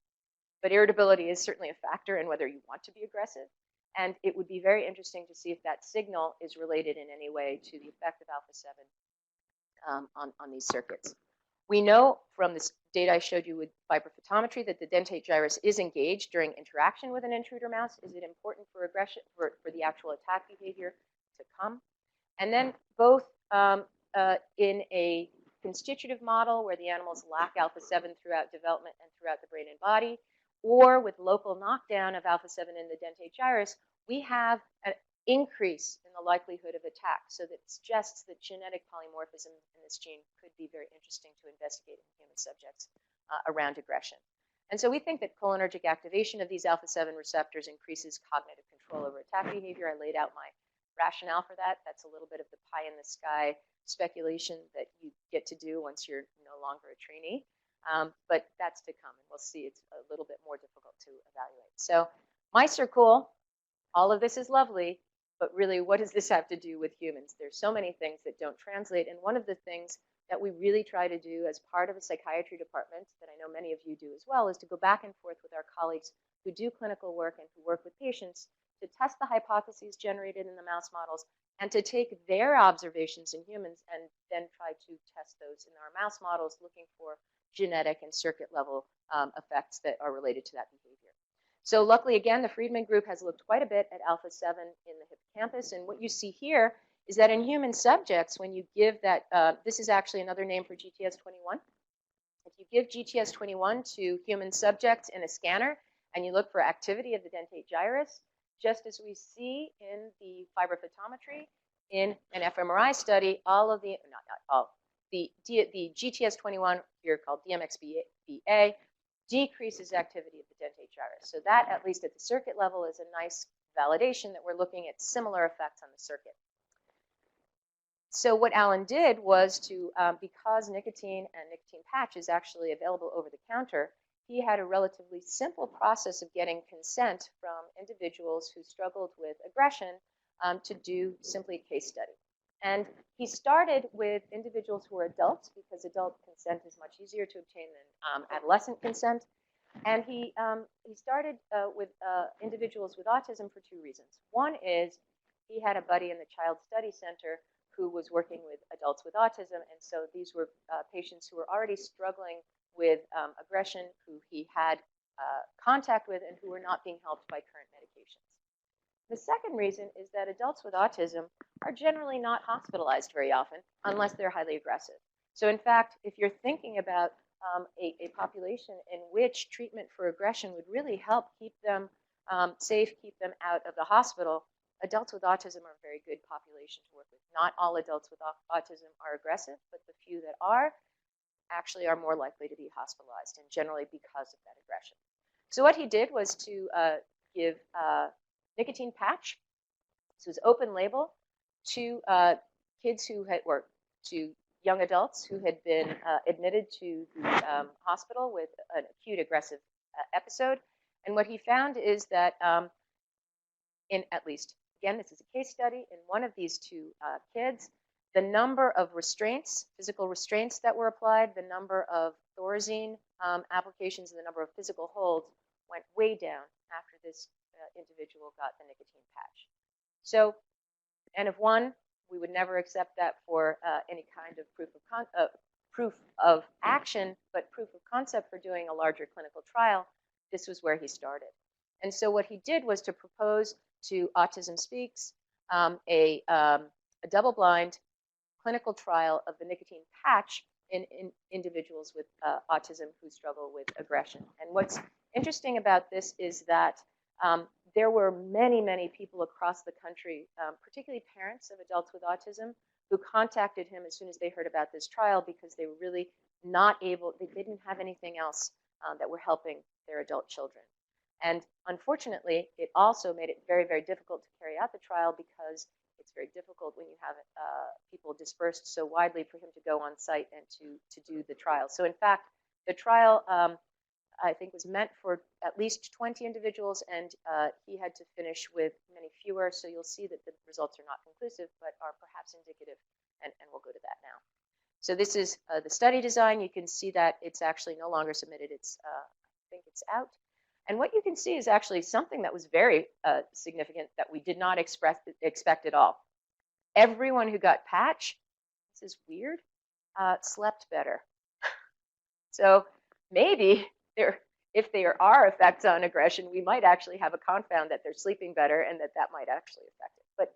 but irritability is certainly a factor in whether you want to be aggressive. And it would be very interesting to see if that signal is related in any way to the effect of alpha-7 on these circuits. We know from this data I showed you with vibrophotometry that the dentate gyrus is engaged during interaction with an intruder mouse. Is it important for aggression, for the actual attack behavior to come? And then both in a constitutive model where the animals lack alpha-7 throughout development and throughout the brain and body, or with local knockdown of alpha-7 in the dentate gyrus, we have an increase in the likelihood of attack. So that suggests that genetic polymorphism in this gene could be very interesting to investigate in human subjects around aggression. And so we think that cholinergic activation of these alpha-7 receptors increases cognitive control over attack behavior. I laid out my rationale for that. That's a little bit of the pie in the sky speculation that you get to do once you're no longer a trainee. But that's to come, and we'll see. It's a little bit more difficult to evaluate. So mice are cool. All of this is lovely, but really, what does this have to do with humans? There's so many things that don't translate, and one of the things that we really try to do as part of a psychiatry department, that I know many of you do as well, is to go back and forth with our colleagues who do clinical work and who work with patients to test the hypotheses generated in the mouse models and to take their observations in humans and then try to test those in our mouse models, looking for genetic and circuit level effects that are related to that behavior. So luckily, again, the Friedman group has looked quite a bit at alpha-7 in the hippocampus. And what you see here is that in human subjects, when you give that, this is actually another name for GTS21. If you give GTS21 to human subjects in a scanner and you look for activity of the dentate gyrus, just as we see in the vibrophotometry in an fMRI study, all of the, not all, the GTS21 here called DMXBA decreases activity of the dentate gyrus. So that, at least at the circuit level, is a nice validation that we're looking at similar effects on the circuit. So what Alan did was to, because nicotine and nicotine patch is actually available over the counter, he had a relatively simple process of getting consent from individuals who struggled with aggression to do simply a case study. And he started with individuals who were adults, because adult consent is much easier to obtain than adolescent consent. And he started with individuals with autism for two reasons. One is he had a buddy in the Child Study Center who was working with adults with autism, and so these were patients who were already struggling with aggression, who he had contact with, and who were not being helped by current medications. The second reason is that adults with autism are generally not hospitalized very often unless they're highly aggressive. So in fact, if you're thinking about a population in which treatment for aggression would really help keep them safe, keep them out of the hospital, adults with autism are a very good population to work with. Not all adults with autism are aggressive, but the few that are actually are more likely to be hospitalized, and generally because of that aggression. So what he did was to give nicotine patch, so it was open label, to kids who had, or to young adults who had been admitted to the hospital with an acute aggressive episode. And what he found is that in at least, again, this is a case study, in one of these two kids, the number of restraints, physical restraints that were applied, the number of Thorazine applications, and the number of physical holds went way down after this individual got the nicotine patch. So, N of 1, we would never accept that for any kind of proof of action, but proof of concept for doing a larger clinical trial. This was where he started. And so what he did was to propose to Autism Speaks a double-blind clinical trial of the nicotine patch in individuals with autism who struggle with aggression. And what's interesting about this is that there were many, many people across the country, particularly parents of adults with autism, who contacted him as soon as they heard about this trial because they were really not able, they didn't have anything else that were helping their adult children. And unfortunately, it also made it very, very difficult to carry out the trial because it's very difficult when you have people dispersed so widely for him to go on site and to do the trial. So in fact, the trial, I think, was meant for at least 20 individuals, and he had to finish with many fewer. So you'll see that the results are not conclusive, but are perhaps indicative, and we'll go to that now. So this is the study design. You can see that it's actually no longer submitted. It's, I think it's out. And what you can see is actually something that was very significant that we did not expect at all. Everyone who got patch, this is weird, slept better. So maybe if there are effects on aggression, we might actually have a confound that they're sleeping better and that might actually affect it. But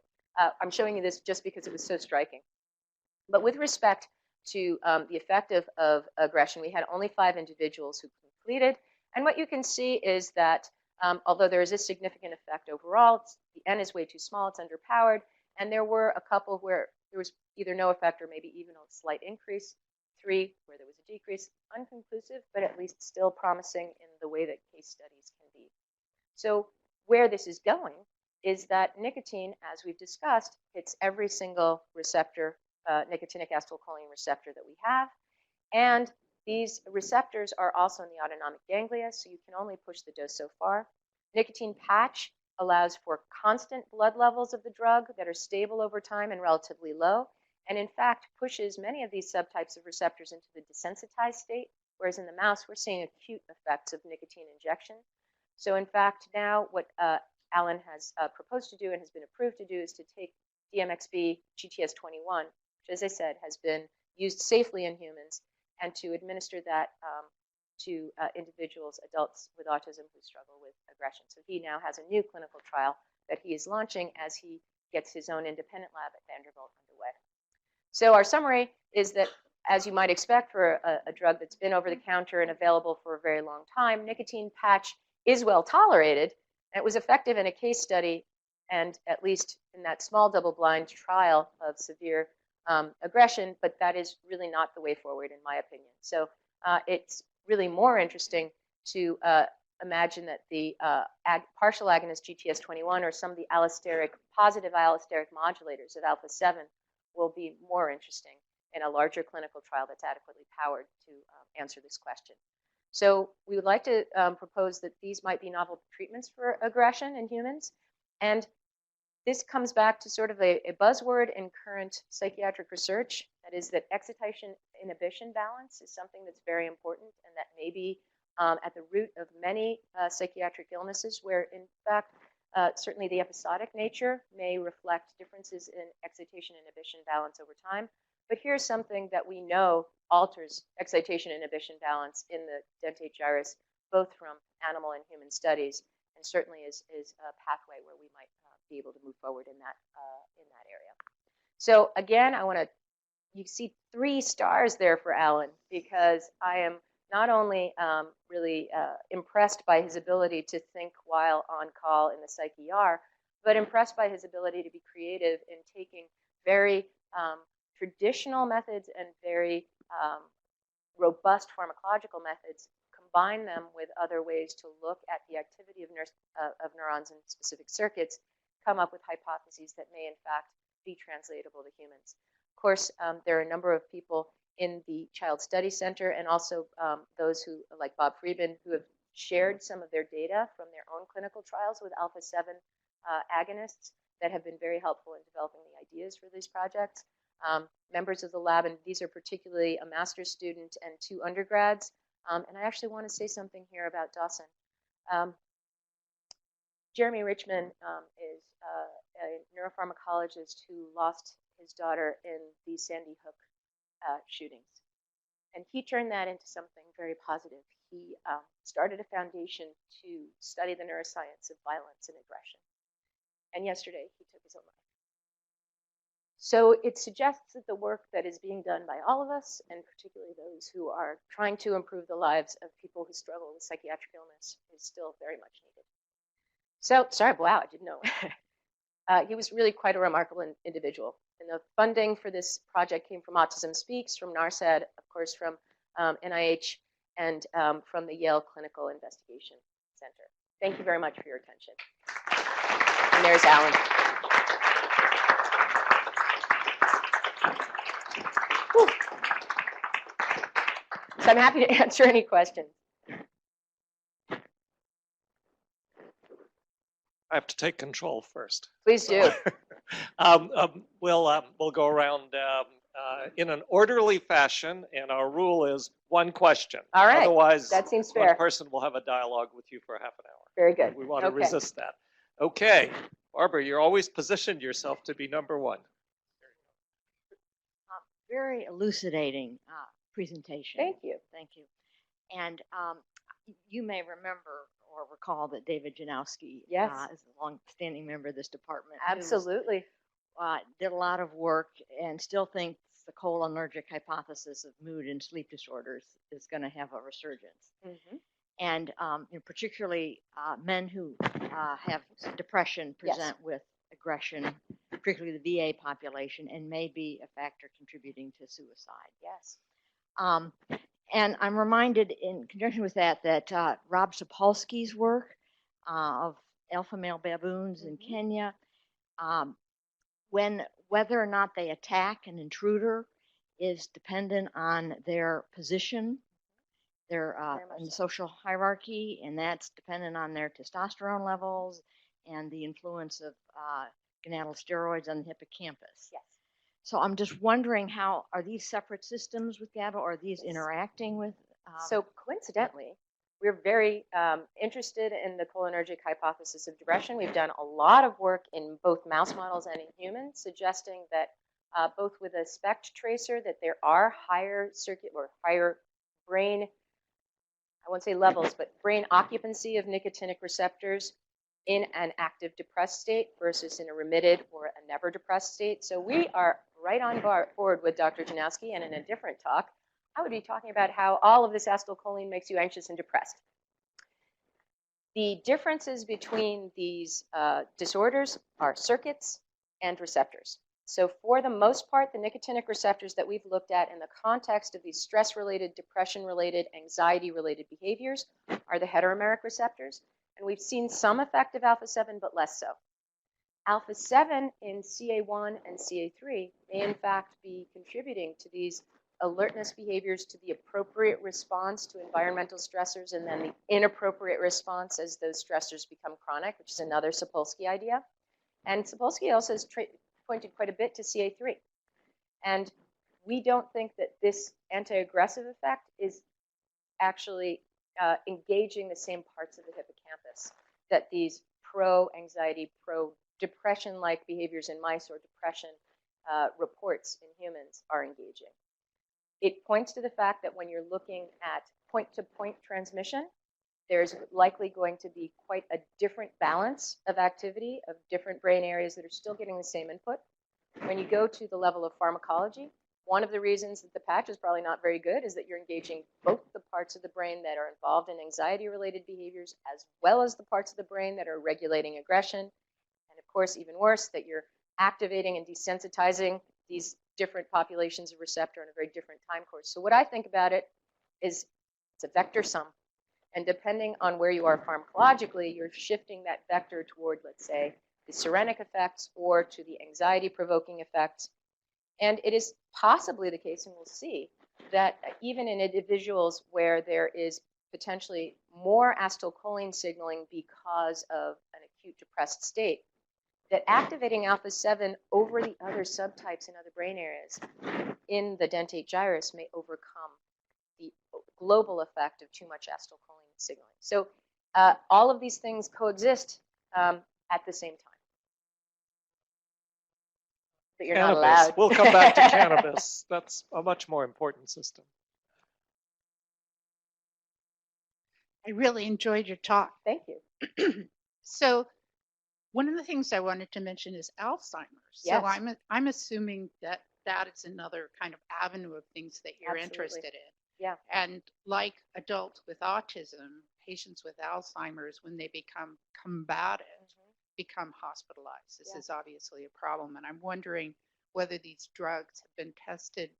I'm showing you this just because it was so striking. But with respect to the effect of aggression, we had only 5 individuals who completed. And what you can see is that although there is a significant effect overall, the N is way too small, it's underpowered, and there were a couple where there was either no effect or maybe even a slight increase, 3 where there was a decrease, unconclusive, but at least still promising in the way that case studies can be. So where this is going is that nicotine, as we've discussed, hits every single receptor, nicotinic acetylcholine receptor that we have, and these receptors are also in the autonomic ganglia, so you can only push the dose so far. Nicotine patch allows for constant blood levels of the drug that are stable over time and relatively low, and in fact pushes many of these subtypes of receptors into the desensitized state, whereas in the mouse we're seeing acute effects of nicotine injection. So in fact now what Alan has proposed to do and has been approved to do is to take DMXB GTS21, which as I said has been used safely in humans, and to administer that to individuals, adults with autism who struggle with aggression. So he now has a new clinical trial that he is launching as he gets his own independent lab at Vanderbilt underway. So our summary is that, as you might expect for a drug that's been over the counter and available for a very long time, nicotine patch is well tolerated. And it was effective in a case study, and at least in that small double-blind trial of severe aggression, but that is really not the way forward in my opinion. So it's really more interesting to imagine that the partial agonist GTS21 or some of the allosteric, positive allosteric modulators of alpha-7 will be more interesting in a larger clinical trial that's adequately powered to answer this question. So we would like to propose that these might be novel treatments for aggression in humans, and this comes back to sort of a buzzword in current psychiatric research, that is that excitation-inhibition balance is something that's very important and that may be at the root of many psychiatric illnesses where, in fact, certainly the episodic nature may reflect differences in excitation-inhibition balance over time. But here's something that we know alters excitation-inhibition balance in the dentate gyrus, both from animal and human studies, and certainly is a pathway where we might be able to move forward in that area. So again, I want to, you see 3 stars there for Alan, because I am not only really impressed by his ability to think while on call in the Psych ER, but impressed by his ability to be creative in taking very traditional methods and very robust pharmacological methods, combine them with other ways to look at the activity of neurons in specific circuits, come up with hypotheses that may in fact be translatable to humans. Of course, there are a number of people in the Child Study Center and also those who, like Bob Friedman, who have shared some of their data from their own clinical trials with alpha-7 agonists that have been very helpful in developing the ideas for these projects. Members of the lab, and these are particularly a master's student and 2 undergrads. And I actually want to say something here about Dawson. Jeremy Richmond is a neuropharmacologist who lost his daughter in the Sandy Hook shootings. And he turned that into something very positive. He started a foundation to study the neuroscience of violence and aggression. And yesterday, he took his own life. So it suggests that the work that is being done by all of us, and particularly those who are trying to improve the lives of people who struggle with psychiatric illness, is still very much needed. So, sorry, wow, I didn't know. He was really quite a remarkable individual. And the funding for this project came from Autism Speaks, from NARSAD, of course, from NIH, and from the Yale Clinical Investigation Center. Thank you very much for your attention. And there's Alan. Whew. So I'm happy to answer any questions. I have to take control first. Please do. We'll go around in an orderly fashion, and our rule is one question. All right. Otherwise, that seems one fair. person will have a dialogue with you for half an hour. Very good. We want to resist that. Okay, Barbara, you're always positioned yourself to be number one. Very elucidating presentation. Thank you. Thank you. And you may remember or recall that David Janowski Yes. is a long-standing member of this department. Absolutely. Did a lot of work and still thinks the cholinergic hypothesis of mood and sleep disorders is going to have a resurgence. Mm-hmm. And particularly men who have depression present with aggression, particularly the VA population, and may be a factor contributing to suicide. Yes. And I'm reminded in conjunction with that Rob Sapolsky's work of alpha male baboons in Kenya, whether or not they attack an intruder is dependent on their position, their in the social hierarchy, and that's dependent on their testosterone levels and the influence of gonadal steroids on the hippocampus. Yes. So I'm just wondering, how are these separate systems with GABA, or are these interacting with? So coincidentally, we're very interested in the cholinergic hypothesis of depression. We've done a lot of work in both mouse models and in humans, suggesting that both with a SPECT tracer, that there are higher circuit or higher brain, I won't say levels, but brain occupancy of nicotinic receptors in an active depressed state versus in a remitted or a never depressed state. So we are right on board with Dr. Janowski, and in a different talk, I would be talking about how all of this acetylcholine makes you anxious and depressed. The differences between these disorders are circuits and receptors. So for the most part, the nicotinic receptors that we've looked at in the context of these stress-related, depression-related, anxiety-related behaviors are the heteromeric receptors. And we've seen some effect of alpha-7, but less so. Alpha-7 in CA1 and CA3 may in fact be contributing to these alertness behaviors, to the appropriate response to environmental stressors, and then the inappropriate response as those stressors become chronic, which is another Sapolsky idea. And Sapolsky also has pointed quite a bit to CA3. And we don't think that this anti-aggressive effect is actually engaging the same parts of the hippocampus that these pro-anxiety, pro-depression-like behaviors in mice or depression reports in humans are engaging. It points to the fact that when you're looking at point-to-point transmission, there's likely going to be quite a different balance of activity of different brain areas that are still getting the same input. When you go to the level of pharmacology, one of the reasons that the patch is probably not very good is that you're engaging both the parts of the brain that are involved in anxiety-related behaviors as well as the parts of the brain that are regulating aggression. And of course, even worse, that you're activating and desensitizing these different populations of receptor in a very different time course. So what I think about it is it's a vector sum. And depending on where you are pharmacologically, you're shifting that vector toward, let's say, the serenic effects or to the anxiety-provoking effects. And it is possibly the case, and we'll see, that even in individuals where there is potentially more acetylcholine signaling because of an acute depressed state, that activating alpha-7 over the other subtypes in other brain areas in the dentate gyrus may overcome the global effect of too much acetylcholine signaling. So all of these things coexist at the same time. But you're Cannabis. not allowed. We'll come back to cannabis. That's a much more important system. I really enjoyed your talk. Thank you. So One of the things I wanted to mention is Alzheimer's. Yes. So I'm assuming that that is another kind of avenue of things that you're Absolutely. interested in. Yeah. And like adults with autism, patients with Alzheimer's, when they become combative, become hospitalized. This is obviously a problem. And I'm wondering whether these drugs have been tested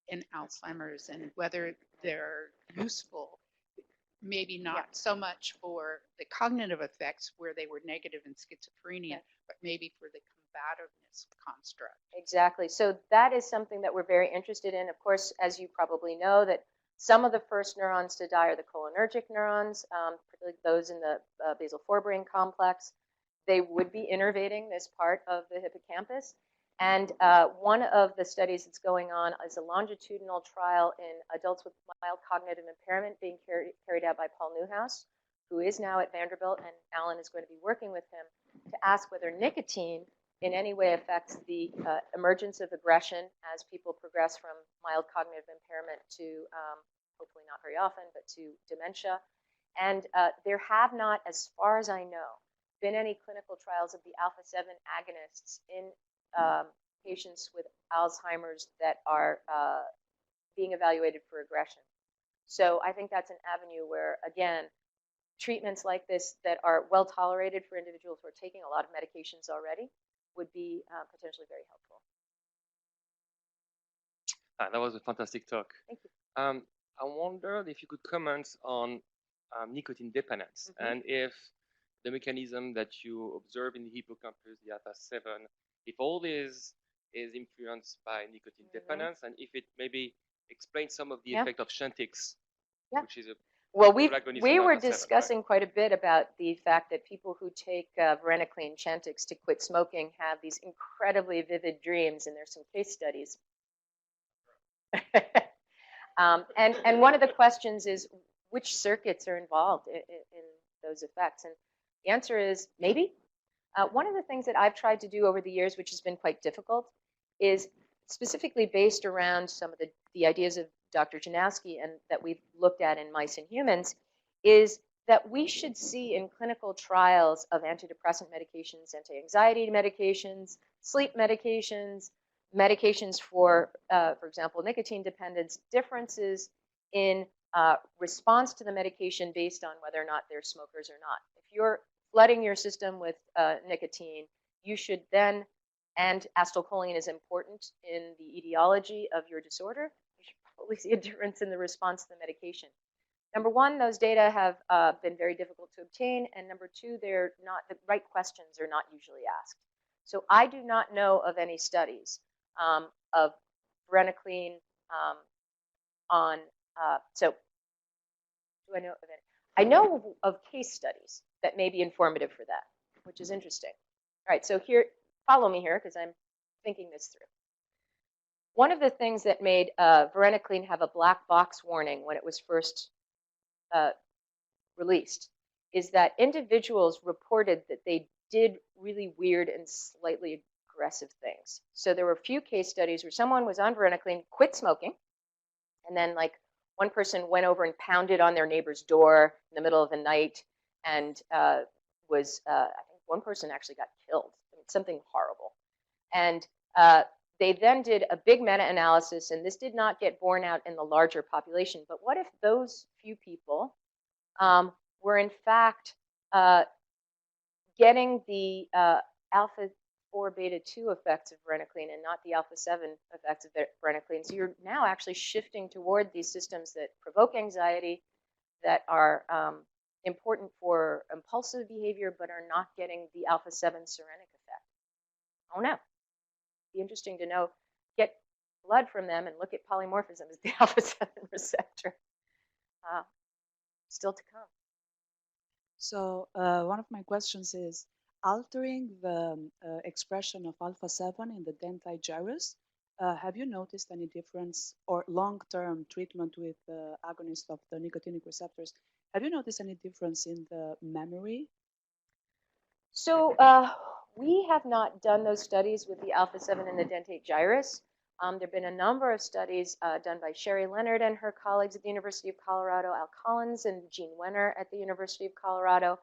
in Alzheimer's and whether they're useful, maybe not so much for the cognitive effects where they were negative in schizophrenia, but maybe for the combativeness construct. Exactly. So that is something that we're very interested in. Of course, as you probably know, that some of the first neurons to die are the cholinergic neurons, particularly those in the basal forebrain complex. They would be innervating this part of the hippocampus. And one of the studies that's going on is a longitudinal trial in adults with mild cognitive impairment being carried out by Paul Newhouse, who is now at Vanderbilt, and Alan is going to be working with him to ask whether nicotine in any way affects the emergence of aggression as people progress from mild cognitive impairment to, hopefully not very often, but to dementia. And there have not, as far as I know, been any clinical trials of the alpha-7 agonists in patients with Alzheimer's that are being evaluated for aggression. So I think that's an avenue where, again, treatments like this that are well tolerated for individuals who are taking a lot of medications already would be potentially very helpful. That was a fantastic talk. Thank you. I wondered if you could comment on nicotine dependence and if the mechanism that you observe in the hippocampus, the alpha-7, if all this is influenced by nicotine dependence, and if it maybe explains some of the effect of Chantix, which is a well, we were discussing quite a bit about the fact that people who take varenicline Chantix to quit smoking have these incredibly vivid dreams, and there's some case studies. And one of the questions is which circuits are involved in those effects, and the answer is maybe. One of the things that I've tried to do over the years, which has been quite difficult, is specifically based around some of the ideas of Dr. Janowski and that we've looked at in mice and humans, is that we should see in clinical trials of antidepressant medications, anti-anxiety medications, sleep medications, medications for example, nicotine dependence, differences in response to the medication based on whether or not they're smokers or not. If you're flooding your system with nicotine, you should then, and acetylcholine is important in the etiology of your disorder, you should probably see a difference in the response to the medication. Number one, those data have been very difficult to obtain, and number two, they're not, the right questions are not usually asked. So I do not know of any studies of varenicline on, so do I know of any? I know of case studies that may be informative for that, which is interesting. All right, so here, follow me here because I'm thinking this through. One of the things that made varenicline have a black box warning when it was first released is that individuals reported that they did really weird and slightly aggressive things. So there were a few case studies where someone was on varenicline, quit smoking, and then like one person went over and pounded on their neighbor's door in the middle of the night and I think one person actually got killed. I mean, something horrible. And they then did a big meta-analysis, and this did not get borne out in the larger population. But what if those few people were in fact getting the alpha-4 beta-2 effects of varenicline and not the alpha-7 effects of varenicline? So you're now actually shifting toward these systems that provoke anxiety, that are important for impulsive behavior, but are not getting the alpha-7 serenic effect. Oh no. Be interesting to know, get blood from them and look at polymorphism as the alpha-7 receptor. Still to come. So one of my questions is, altering the expression of alpha-7 in the dentine gyrus, have you noticed any difference, or long-term treatment with the agonist of the nicotinic receptors, have you noticed any difference in the memory? So we have not done those studies with the alpha-7 in the dentate gyrus. There have been a number of studies done by Sherry Leonard and her colleagues at the University of Colorado, Al Collins and Jean Wenner at the University of Colorado.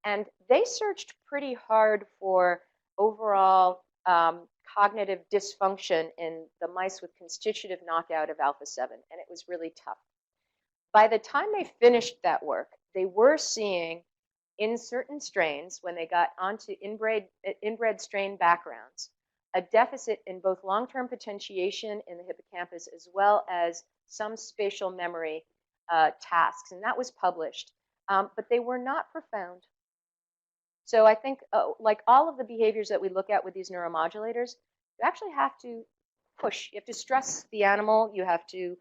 And they searched pretty hard for overall cognitive dysfunction in the mice with constitutive knockout of alpha-7, and it was really tough. By the time they finished that work, they were seeing in certain strains, when they got onto inbred strain backgrounds, a deficit in both long-term potentiation in the hippocampus as well as some spatial memory tasks, and that was published. But they were not profound. So I think, like all of the behaviors that we look at with these neuromodulators, you actually have to push. You have to stress the animal. You have to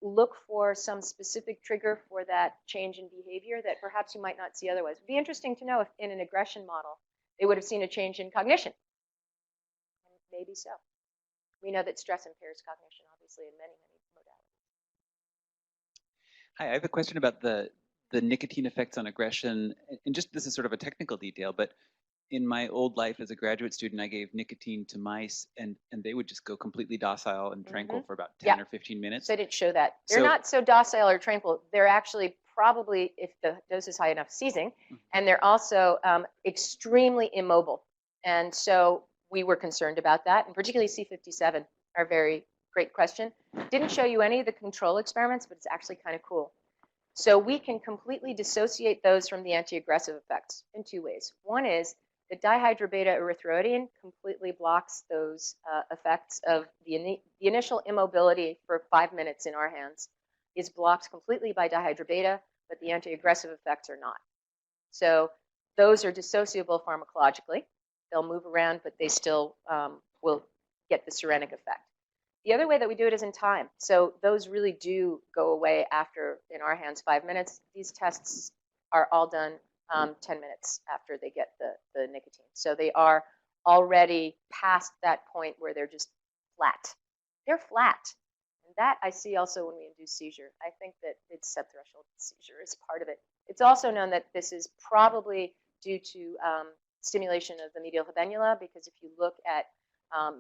look for some specific trigger for that change in behavior that perhaps you might not see otherwise. It would be interesting to know if in an aggression model, they would have seen a change in cognition. And maybe so. We know that stress impairs cognition, obviously, in many, many modalities. Hi, I have a question about the nicotine effects on aggression. And just this is sort of a technical detail, but in my old life as a graduate student, I gave nicotine to mice, and they would just go completely docile and tranquil for about 10 or 15 minutes. So they didn't show that. They're not so docile or tranquil. They're actually probably, if the dose is high enough, seizing, and they're also extremely immobile. And so we were concerned about that, and particularly C57 are very great question. Didn't show you any of the control experiments, but it's actually kind of cool. So we can completely dissociate those from the anti-aggressive effects in two ways. One is the dihydrobeta erythroidine completely blocks those effects of the initial immobility for 5 minutes in our hands is blocked completely by dihydrobeta, but the anti-aggressive effects are not. So those are dissociable pharmacologically. They'll move around, but they still will get the serenic effect. The other way that we do it is in time. So those really do go away after, in our hands, 5 minutes. These tests are all done 10 minutes after they get the nicotine. So they are already past that point where they're just flat. They're flat. And that I see also when we induce seizure. I think that it's subthreshold seizure is part of it. It's also known that this is probably due to stimulation of the medial habenula, because if you look at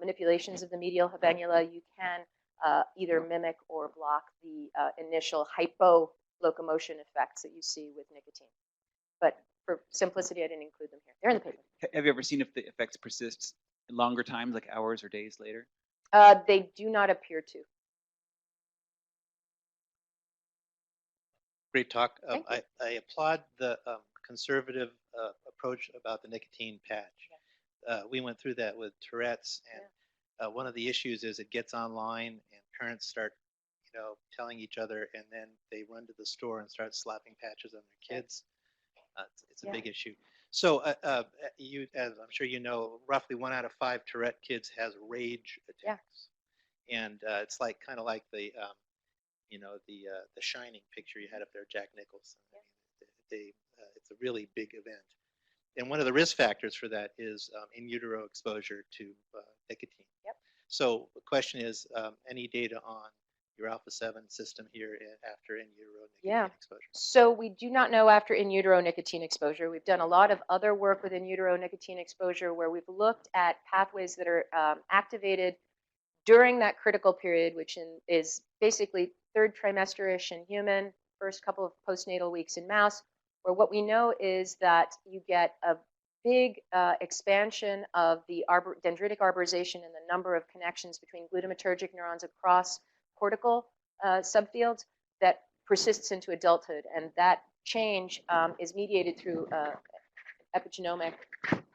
manipulations of the medial habenula, you can either mimic or block the initial hypolocomotion effects that you see with nicotine. But for simplicity, I didn't include them here. They're in the paper. Have you ever seen if the effects persist longer times, like hours or days later? They do not appear to. Great talk. I applaud the conservative approach about the nicotine patch. We went through that with Tourette's, and one of the issues is it gets online and parents start, telling each other, and then they run to the store and start slapping patches on their kids. It's a big issue. So you, as I'm sure you know, roughly 1 out of 5 Tourette kids has rage attacks, and it's like kind of like the the Shining picture you had up there, Jack Nicholson. It's a really big event. And one of the risk factors for that is in utero exposure to nicotine. Yep. So the question is, any data on your alpha-7 system here after in utero nicotine exposure? So we do not know after in utero nicotine exposure. We've done a lot of other work with in utero nicotine exposure where we've looked at pathways that are activated during that critical period, which is basically 3rd trimester-ish in human, first couple of postnatal weeks in mouse, where what we know is that you get a big expansion of the dendritic arborization and the number of connections between glutamatergic neurons across cortical subfields that persists into adulthood. And that change is mediated through epigenomic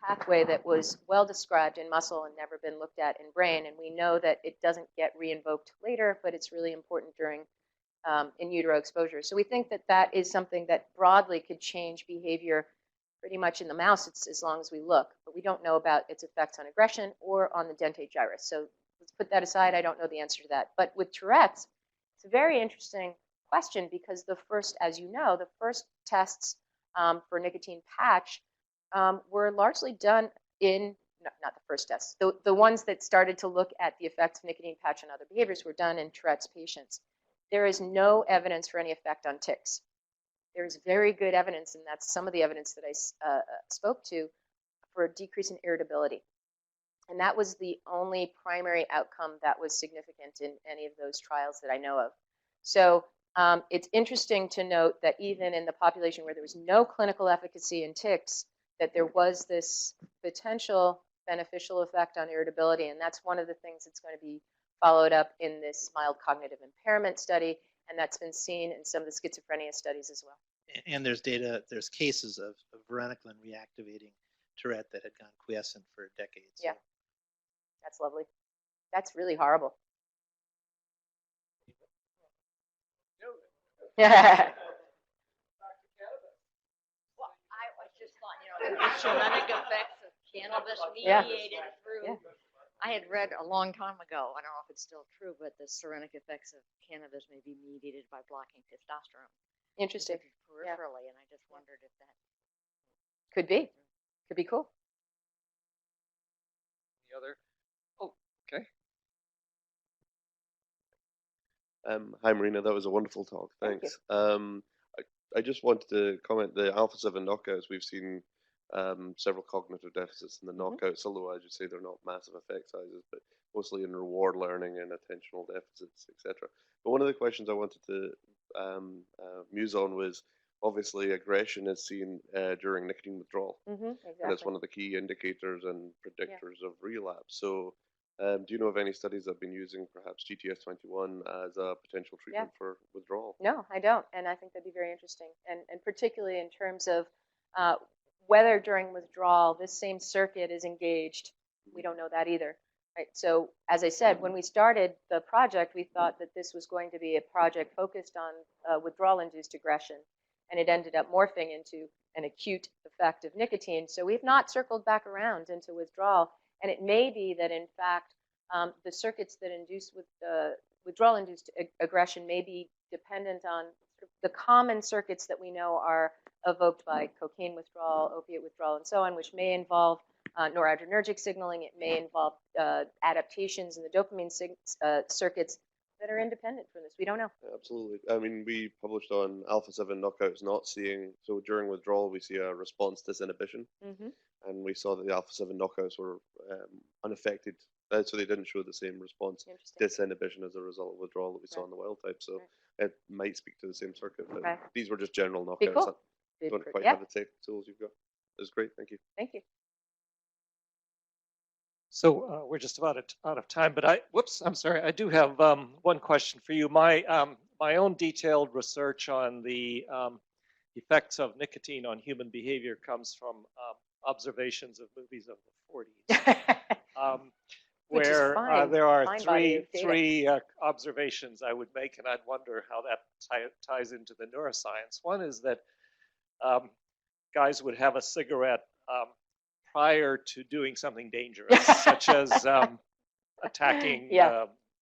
pathway that was well described in muscle and never been looked at in brain. And we know that it doesn't get reinvoked later, but it's really important during in utero exposure. So we think that that is something that broadly could change behavior pretty much in the mouse as long as we look. But we don't know about its effects on aggression or on the dentate gyrus. So let's put that aside. I don't know the answer to that. But with Tourette's, it's a very interesting question because the first, as you know, the first tests for nicotine patch were largely done in, not the first tests, the ones that started to look at the effects of nicotine patch on other behaviors were done in Tourette's patients. There is no evidence for any effect on tics. There is very good evidence, and that's some of the evidence that I spoke to, for a decrease in irritability. And that was the only primary outcome that was significant in any of those trials that I know of. So It's interesting to note that even in the population where there was no clinical efficacy in tics, that there was this potential beneficial effect on irritability, and that's one of the things that's going to be followed up in this mild cognitive impairment study, and that's been seen in some of the schizophrenia studies as well. And there's data, there's cases of varenicline reactivating Tourette that had gone quiescent for decades. Yeah, that's lovely. That's really horrible. Yeah. Well, I was just thought, the shamanic effects of cannabis Yeah. mediated through. Yeah. I had read a long time ago, I don't know if it's still true, but the serenic effects of cannabis may be mediated by blocking testosterone. Interesting. Peripherally, and I just wondered if that could be cool. Any other? Oh, okay. Hi, Marina. That was a wonderful talk. Thank Thanks. I just wanted to comment the alpha-7 knockouts. We've seen several cognitive deficits in the knockouts, although as you say, they're not massive effect sizes, but mostly in reward learning and attentional deficits, etc. But one of the questions I wanted to muse on was obviously aggression is seen during nicotine withdrawal, Exactly. and it's one of the key indicators and predictors of relapse. So do you know of any studies that have been using perhaps GTS-21 as a potential treatment for withdrawal? No, I don't, and I think that'd be very interesting, and particularly in terms of whether during withdrawal this same circuit is engaged. We don't know that either. Right. So as I said, when we started the project, we thought that this was going to be a project focused on withdrawal-induced aggression, and it ended up morphing into an acute effect of nicotine. So we've not circled back around into withdrawal, and it may be that in fact the circuits that induce withdrawal-induced aggression may be dependent on the common circuits that we know are evoked by cocaine withdrawal, opiate withdrawal, and so on, which may involve noradrenergic signaling. It may involve adaptations in the dopamine circuits that are independent from this. We don't know. Absolutely. I mean, we published on alpha-7 knockouts not seeing, so during withdrawal we see a response disinhibition, and we saw that the alpha-7 knockouts were unaffected, so they didn't show the same response disinhibition as a result of withdrawal that we saw in the wild type. So it might speak to the same circuit, but these were just general knockouts. Cool. Don't quite have the tech tools you've got. It was great. Thank you. Thank you. So we're just about out of time, but I'm sorry, I do have one question for you. My own detailed research on the effects of nicotine on human behavior comes from observations of movies of the 40s, where there are three observations I would make, and I'd wonder how that ties into the neuroscience. One is that guys would have a cigarette prior to doing something dangerous, such as attacking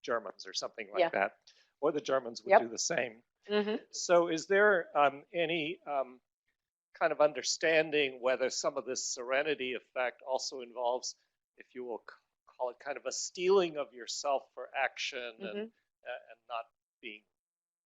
Germans or something like that, or the Germans would do the same. So is there any kind of understanding whether some of this serenity effect also involves, if you will call it, kind of a steeling of yourself for action and not being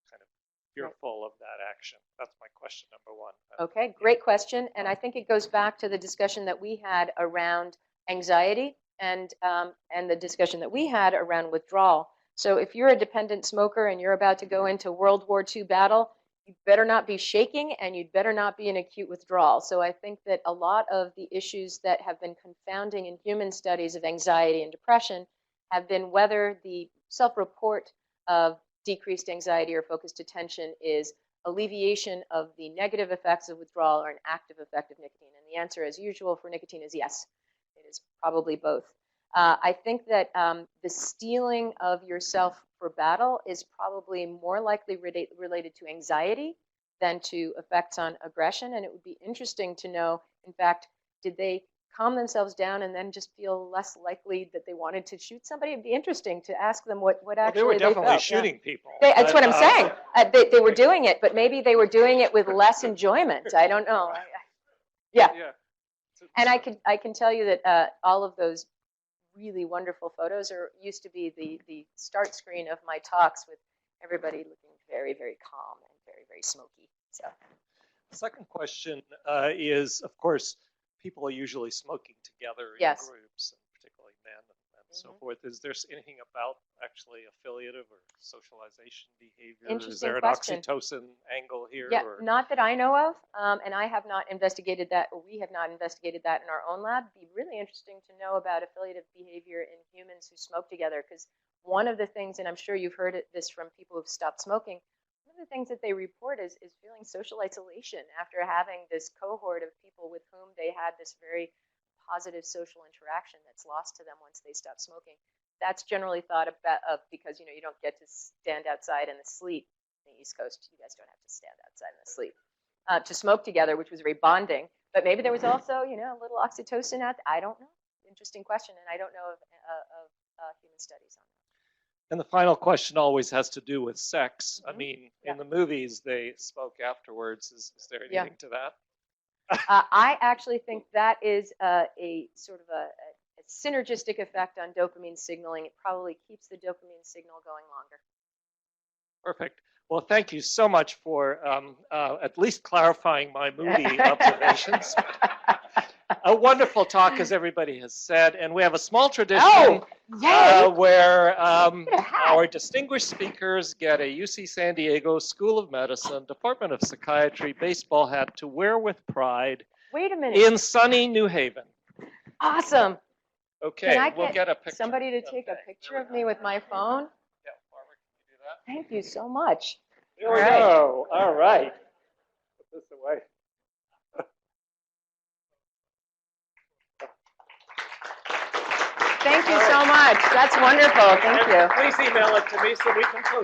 kind of fearful of that action? That's my question number one. Okay, great question. And I think it goes back to the discussion that we had around anxiety and the discussion that we had around withdrawal. So if you're a dependent smoker and you're about to go into World War II battle, you better not be shaking and you'd better not be in acute withdrawal. So I think that a lot of the issues that have been confounding in human studies of anxiety and depression have been whether the self-report of decreased anxiety or focused attention is alleviation of the negative effects of withdrawal or an active effect of nicotine. And the answer, as usual, for nicotine is yes. It is probably both. I think that the steeling of yourself for battle is probably more likely related to anxiety than to effects on aggression. And it would be interesting to know, in fact, did they calm themselves down and then just feel less likely that they wanted to shoot somebody? It'd be interesting to ask them what actually they were definitely felt. shooting people. That's what I'm saying. They were doing it, but maybe they were doing it with less enjoyment. I don't know. And I can tell you that all of those really wonderful photos used to be the start screen of my talks, with everybody looking very, very calm and very, very smoky. So, the second question is, of course, people are usually smoking together in groups, and particularly men and so forth. Is there anything about actually affiliative or socialization behavior? Is Interesting there an question. oxytocin angle here? Yeah, or? not that I know of, and I have not investigated that, or we have not investigated that in our own lab. It'd be really interesting to know about affiliative behavior in humans who smoke together, because one of the things, and I'm sure you've heard this from people who've stopped smoking, one of the things that they report is feeling social isolation after having this cohort of people with whom they had this very positive social interaction that's lost to them once they stop smoking. That's generally thought about because you don't get to stand outside in the sleet. In the East Coast, you guys don't have to stand outside in the sleet to smoke together, which was very bonding. But maybe there was also a little oxytocin out there. I don't know. Interesting question, and I don't know of human studies on that. And the final question always has to do with sex. Mm-hmm. I mean, in the movies, they smoke afterwards. Is there anything to that? I actually think that is a sort of a synergistic effect on dopamine signaling. It probably keeps the dopamine signal going longer. Perfect. Well, thank you so much for at least clarifying my movie observations. A wonderful talk, as everybody has said, and we have a small tradition where our distinguished speakers get a UC San Diego School of Medicine, Department of Psychiatry baseball hat to wear with pride. Wait a minute. In sunny New Haven. Awesome. Okay, Can I we'll get a picture. Somebody to take a picture of me with my phone? Yeah, Barbara, can you do that? Thank you so much. There we go. All right. Put this away. Thank you so much. That's wonderful. Thank you. Please email it to me so we can post